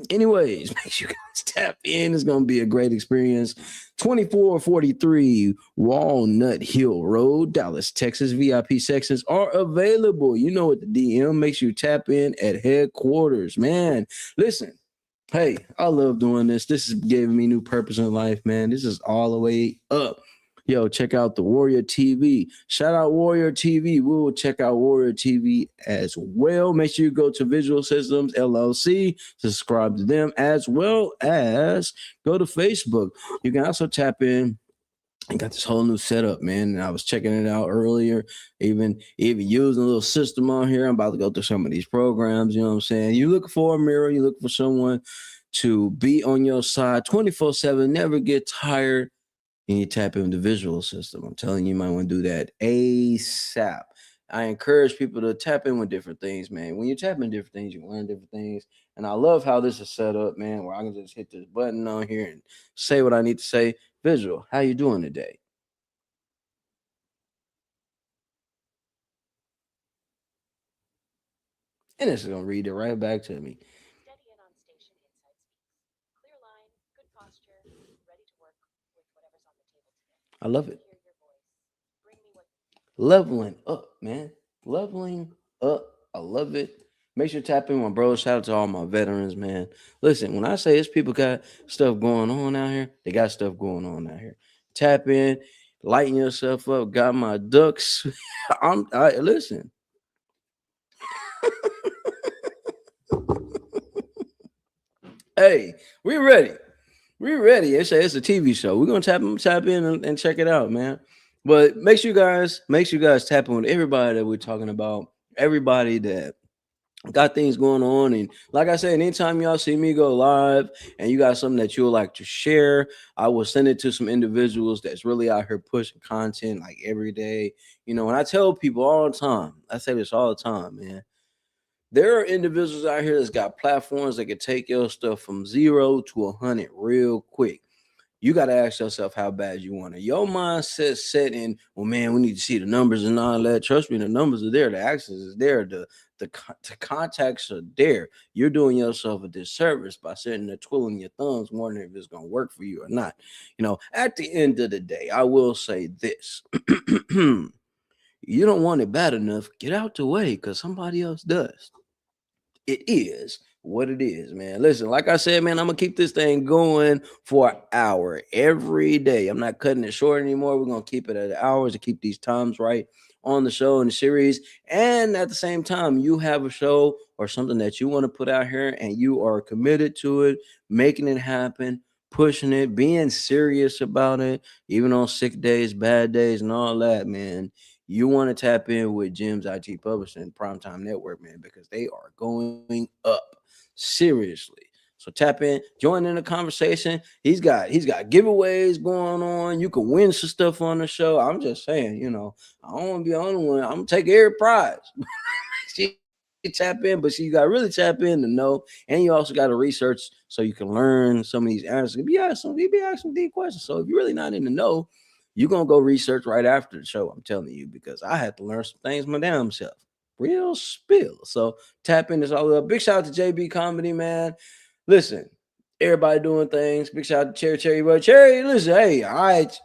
Anyways, make sure you guys tap in. It's going to be a great experience. 2443 Walnut Hill Road, Dallas, Texas. VIP sections are available. You know what the DM. Make sure you tap in at headquarters. Man, listen. Hey, I love doing this. This is giving me new purpose in life, man. This is all the way up. Yo, check out the Warrior TV. Shout out Warrior TV. We will check out Warrior TV as well. Make sure you go to Visual Systems LLC, subscribe to them, as well as go to Facebook. You can also tap in. I got this whole new setup, man. And I was checking it out earlier, even using a little system on here. I'm about to go through some of these programs. You know what I'm saying? You look for a mirror, you look for someone to be on your side 24/7, never get tired. And you tap into the visual system. I'm telling you, you might want to do that ASAP. I encourage people to tap in with different things, man. When you tap in different things, you learn different things. And I love how this is set up, man, where I can just hit this button on here and say what I need to say. Visual, how you doing today? And it's gonna read it right back to me. I love it. Leveling up, man. Leveling up. I love it. Make sure to tap in, my bros. Shout out to all my veterans, man. Listen, when I say it's people got stuff going on out here, they got stuff going on out here. Tap in, lighten yourself up. Got my ducks. I listen. Hey, we ready. We ready. It's a TV show. We're gonna tap in and check it out, man. But make sure you guys tap in with everybody that we're talking about. Everybody that got things going on. And like I said, anytime y'all see me go live and you got something that you would like to share, I will send it to some individuals that's really out here pushing content like every day. You know, and I tell people all the time, I say this all the time, man. There are individuals out here that's got platforms that can take your stuff from 0 to 100 real quick. You got to ask yourself how bad you want it. Your mindset set in, well, man, we need to see the numbers and all that. Trust me, the numbers are there. The access is there. The contacts are there. You're doing yourself a disservice by sitting there twiddling your thumbs, wondering if it's going to work for you or not. You know, at the end of the day, I will say this. You don't want it bad enough, get out the way because somebody else does. It is what it is, man. Listen, like I said, man, I'm gonna keep this thing going for an hour every day. I'm not cutting it short anymore. We're gonna keep it at hours to keep these times right on the show and the series. And at the same time, you have a show or something that you want to put out here and you are committed to it, making it happen, pushing it, being serious about it, even on sick days, bad days, and all that, man. You want to tap in with Jim's IT Publishing Primetime Network, man, because they are going up seriously. So tap in, join in the conversation. He's got giveaways going on. You can win some stuff on the show. I'm just saying, you know, I don't want to be the only one. I'm gonna take every prize. She tap in, but you got to really tap in to know, and you also got to research so you can learn some of these answers. You be asking deep questions. So if you're really not in the know, you're gonna go research right after the show. I'm telling you, because I had to learn some things my damn self. Real spill. So tap in this all up. Big shout out to JB Comedy, man. Listen, everybody doing things. Big shout out to Cherry, but Cherry, listen, hey, all right.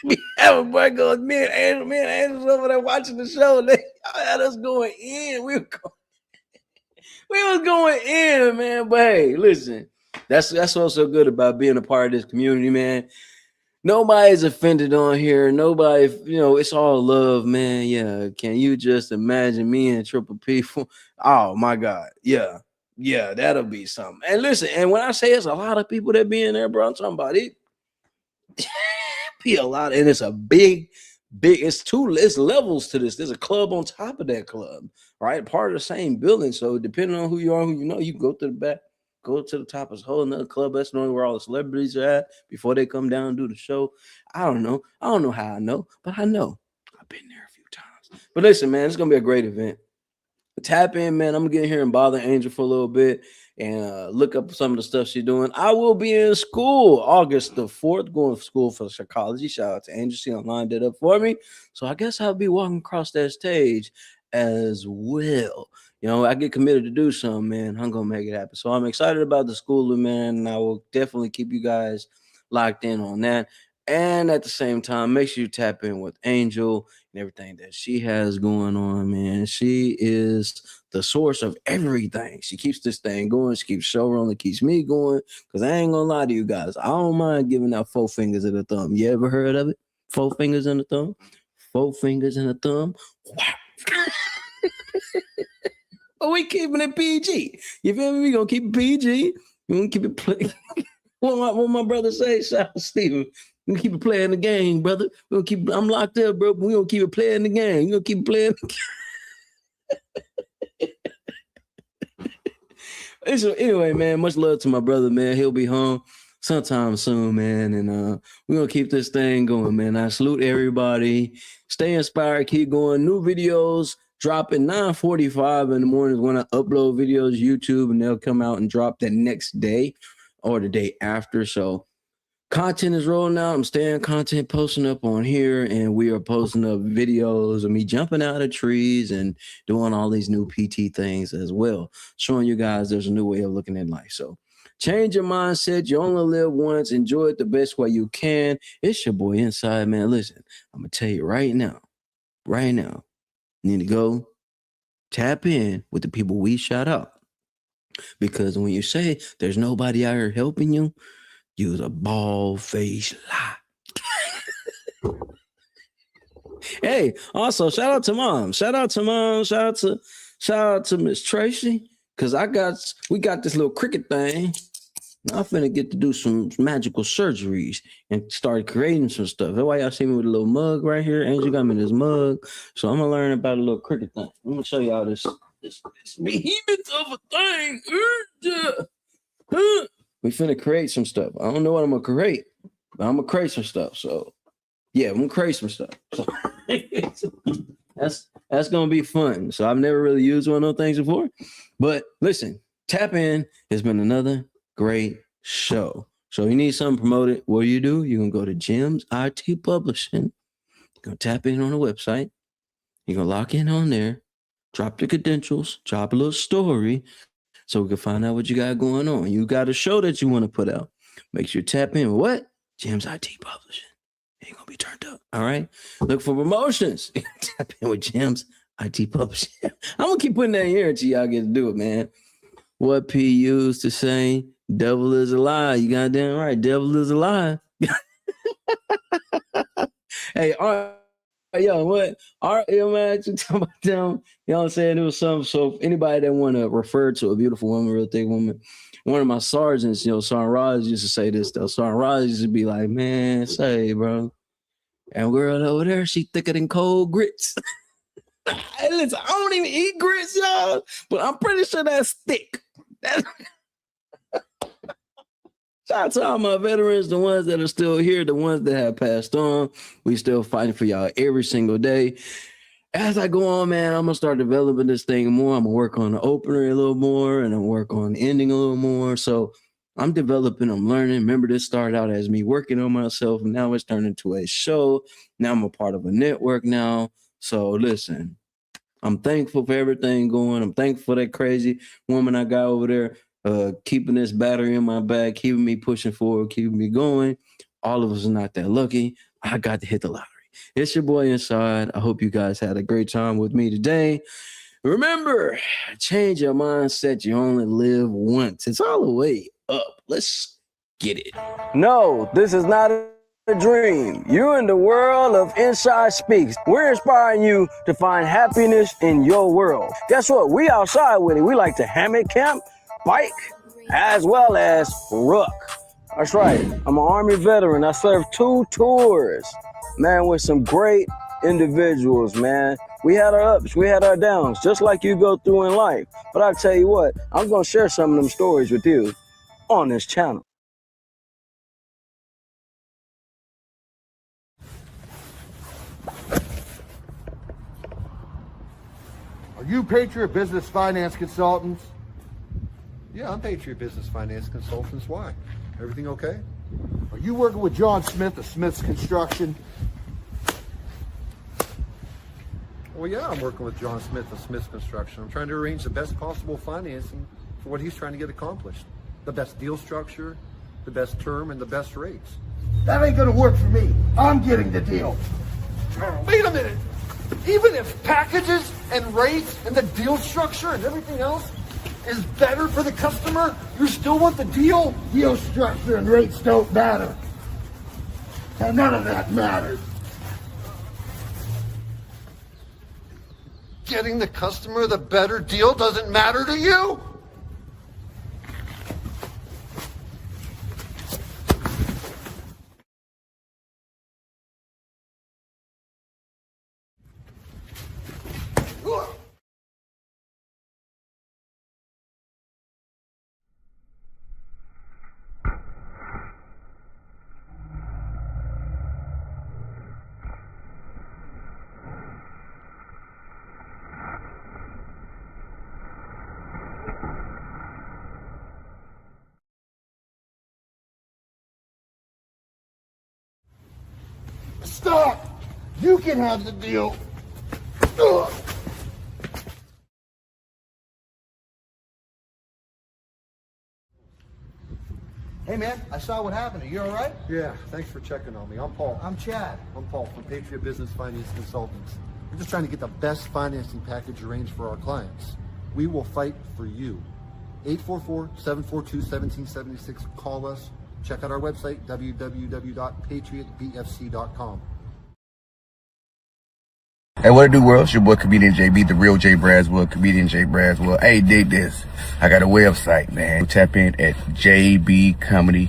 We have a boy going, me and Angel over there watching the show. And they had us going in. We was going in, man. But hey, listen, that's what's so good about being a part of this community, man. Nobody's offended on here. Nobody, it's all love, man. Yeah. Can you just imagine me and Triple P? Oh my God. Yeah. Yeah, that'll be something. And listen, and when I say it's a lot of people that be in there, bro, I'm talking about it be a lot, and it's a big, it's levels to this. There's a club on top of that club, right? Part of the same building. So depending on who you are, who you know, you can go to the back, go to the top of this whole another club. That's knowing where all the celebrities are at before they come down and do the show. I don't know. I don't know how I know, but I know. I've been there a few times. But listen, man, it's gonna be a great event. Tap in, man. I'm gonna get here and bother Angel for a little bit and look up some of the stuff she's doing. I will be in school August the 4th, going to school for psychology. Shout out to Angel. She lined it up for me. So I guess I'll be walking across that stage as well. I get committed to do something, man. I'm gonna make it happen. So I'm excited about the school, man, and I will definitely keep you guys locked in on that. And at the same time, make sure you tap in with Angel and everything that she has going on, man. She is the source of everything. She keeps this thing going. She keeps showrunning, keeps me going. Because I ain't gonna lie to you guys, I don't mind giving out 4 fingers and a thumb. You ever heard of it? 4 fingers and a thumb? 4 fingers and a thumb. Wow. But we keeping it PG. You feel me? We gonna keep it PG. We gonna keep it play. What my brother say? Shout out to Steven. We gonna keep it playing the game, brother. We gonna keep. I'm locked up, bro. We gonna keep it playing the game. We gonna keep it playing. So anyway, man, much love to my brother, man. He'll be home sometime soon, man. And we're gonna keep this thing going, man. I salute everybody. Stay inspired, keep going. New videos dropping 9:45 in the morning when I upload videos YouTube, and they'll come out and drop the next day or the day after. So content is rolling out. I'm staying content posting up on here, and we are posting up videos of me jumping out of trees and doing all these new PT things as well, showing you guys there's a new way of looking at life. So change your mindset. You only live once. Enjoy it the best way you can. It's your boy Inside, man. Listen, I'm gonna tell you right now, you need to go tap in with the people we shout out. Because when you say there's nobody out here helping you, use a bald-faced lie. Hey, also shout out to mom. Shout out to Miss Tracy. Cause we got this little cricket thing. I'm finna get to do some magical surgeries and start creating some stuff. That's why y'all see me with a little mug right here. Angel got me this mug. So I'm gonna learn about a little cricket thing. I'm gonna show y'all this behemoth of a thing. We finna create some stuff. I don't know what I'm gonna create, but I'm gonna create some stuff. So yeah, I'm gonna create some stuff. So that's gonna be fun. So I've never really used one of those things before. But listen, tap in. It's been another great show. So you need something promoted. What do? You're gonna go to Gems IT Publishing. You're gonna tap in on the website. You're gonna lock in on there, drop the credentials, drop a little story, so we can find out what you got going on. You got a show that you want to put out. Make sure you tap in with what? Gems IT Publishing. Ain't gonna be turned up. All right. Look for promotions. Tap in with Gems IT Publishing. I'm gonna keep putting that here until y'all get to do it, man. What P used to say, devil is a lie. You goddamn right. Devil is a lie. Hey, all right. Yo, what? All right, yo, man, you talking about them? You know what I'm saying? It was something. So, if anybody that want to refer to a beautiful woman, real thick woman, one of my sergeants, Sergeant Raj used to say this though. Sergeant Raj used to be like, man, say, bro, and girl over there, she thicker than cold grits. Hey, listen, I don't even eat grits, y'all, but I'm pretty sure that's thick. Shout out to all my veterans, the ones that are still here, the ones that have passed on. We still fighting for y'all every single day. As I go on, man, I'm gonna start developing this thing more. I'm gonna work on the opener a little more, and I'm work on the ending a little more. So I'm developing, I'm learning. Remember, this started out as me working on myself, and now it's turned into a show. Now I'm a part of a network now. So listen, I'm thankful for everything going. I'm thankful for that crazy woman I got over there, keeping this battery in my back, keeping me pushing forward, keeping me going. All of us are not that lucky. I got to hit the lottery. It's your boy Inside. I hope you guys had a great time with me today. Remember, change your mindset. You only live once. It's all the way up. Let's get it. No, this is not A dream. You're in the world of Inside Speaks. We're inspiring you to find happiness in your world. Guess what? We outside with it. We like to hammock camp, bike, as well as rook. That's right. I'm an Army veteran. I served 2 tours, man, with some great individuals, man. We had our ups, we had our downs, just like you go through in life. But I tell you what, I'm going to share some of them stories with you on this channel. Are you Patriot Business Finance Consultants? Yeah, I'm Patriot Business Finance Consultants. Why? Everything okay? Are you working with John Smith of Smith's Construction? Well, yeah, I'm working with John Smith of Smith's Construction. I'm trying to arrange the best possible financing for what he's trying to get accomplished. The best deal structure, the best term, and the best rates. That ain't gonna work for me. I'm getting the deal. Wait a minute! Even if packages and rates and the deal structure and everything else is better for the customer, you still want the deal? Deal structure and rates don't matter. And none of that matters. Getting the customer the better deal doesn't matter to you? Stop! You can have the deal. Ugh. Hey man, I saw what happened. Are you alright? Yeah, thanks for checking on me. I'm Paul. I'm Chad. I'm Paul from Patriot Business Finance Consultants. We're just trying to get the best financing package arranged for our clients. We will fight for you. 844-742-1776. Call us. Check out our website, www.patriotbfc.com. Hey, what it do, world? It's your boy, Comedian JB, the real Jay Braswell, Comedian Jay Braswell. Hey, dig this. I got a website, man. Tap in at jbcomedy.com.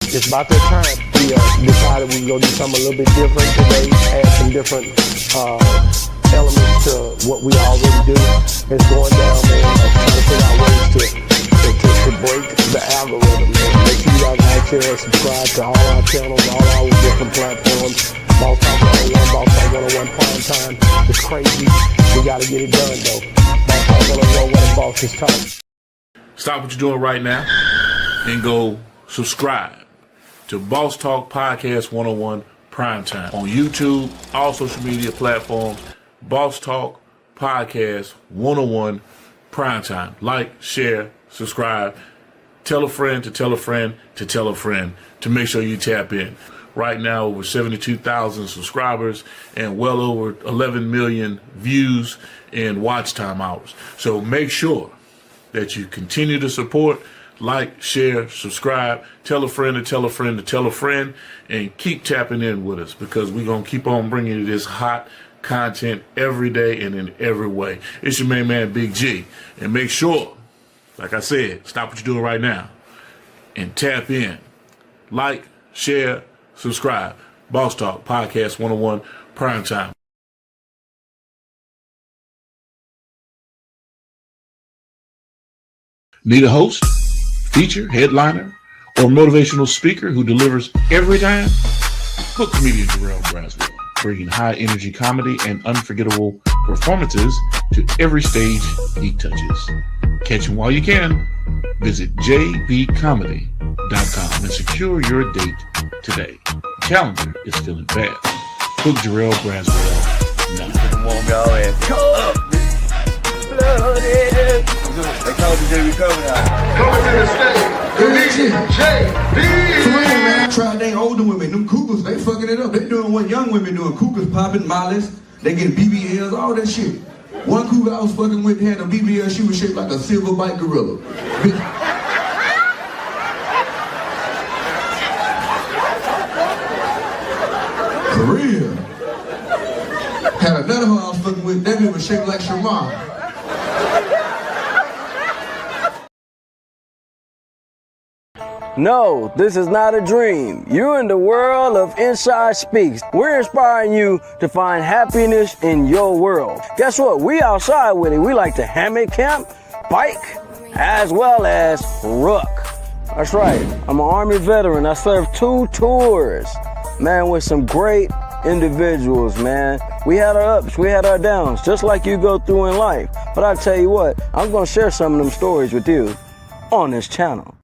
It's about that time we decided we were going to do something a little bit different today, add some different elements to what we already do. It's going down, man. Trying to figure out ways to break the algorithm, man. Make sure you guys like, share, and subscribe to all our channels, all our different platforms. Boss Talk 101, Boss Talk 101 Prime Time. It's crazy. We got to get it done, though. Boss Talk 101, what the boss is talking. Stop what you're doing right now and go subscribe to Boss Talk Podcast 101 Primetime on YouTube, all social media platforms. Boss Talk Podcast 101 Primetime. Like, share, subscribe. Tell a friend to tell a friend to tell a friend to make sure you tap in. Right now, over 72,000 subscribers and well over 11 million views and watch time hours. So make sure that you continue to support. Like, share, subscribe, tell a friend to tell a friend to tell a friend, and keep tapping in with us because we're going to keep on bringing you this hot content every day and in every way. It's your main man, Big G. And make sure, like I said, stop what you're doing right now and tap in. Like, share, subscribe. Boss Talk Podcast 101 Primetime. Need a host, feature, headliner, or motivational speaker who delivers every time? Book comedian Jarrell Braswell, bringing high-energy comedy and unforgettable performances to every stage he touches. Catch him while you can. Visit jbcomedy.com and secure your date today. Calendar is filling fast. Book Jarrell Braswell now. Come on, y'all, and come up. loaded. They called you JB Coming out. Coming to the stage, JB. For real, man. Try they older women, them cougars, they fucking it up. They doing what young women doing. Cougars popping, mollies, they getting BBLs, all that shit. One cougar I was fucking with had a BBL, she was shaped like a silver bite gorilla. For real. Had another one I was fucking with, that bitch was shaped like Shamar. No, this is not a dream. You're in the world of Inside Speaks. We're inspiring you to find happiness in your world. Guess what? We outside with it. We like to hammock camp, bike, as well as ruck. That's right. I'm an Army veteran. I served 2 tours, man, with some great individuals, man. We had our ups, we had our downs, just like you go through in life. But I tell you what, I'm going to share some of them stories with you on this channel.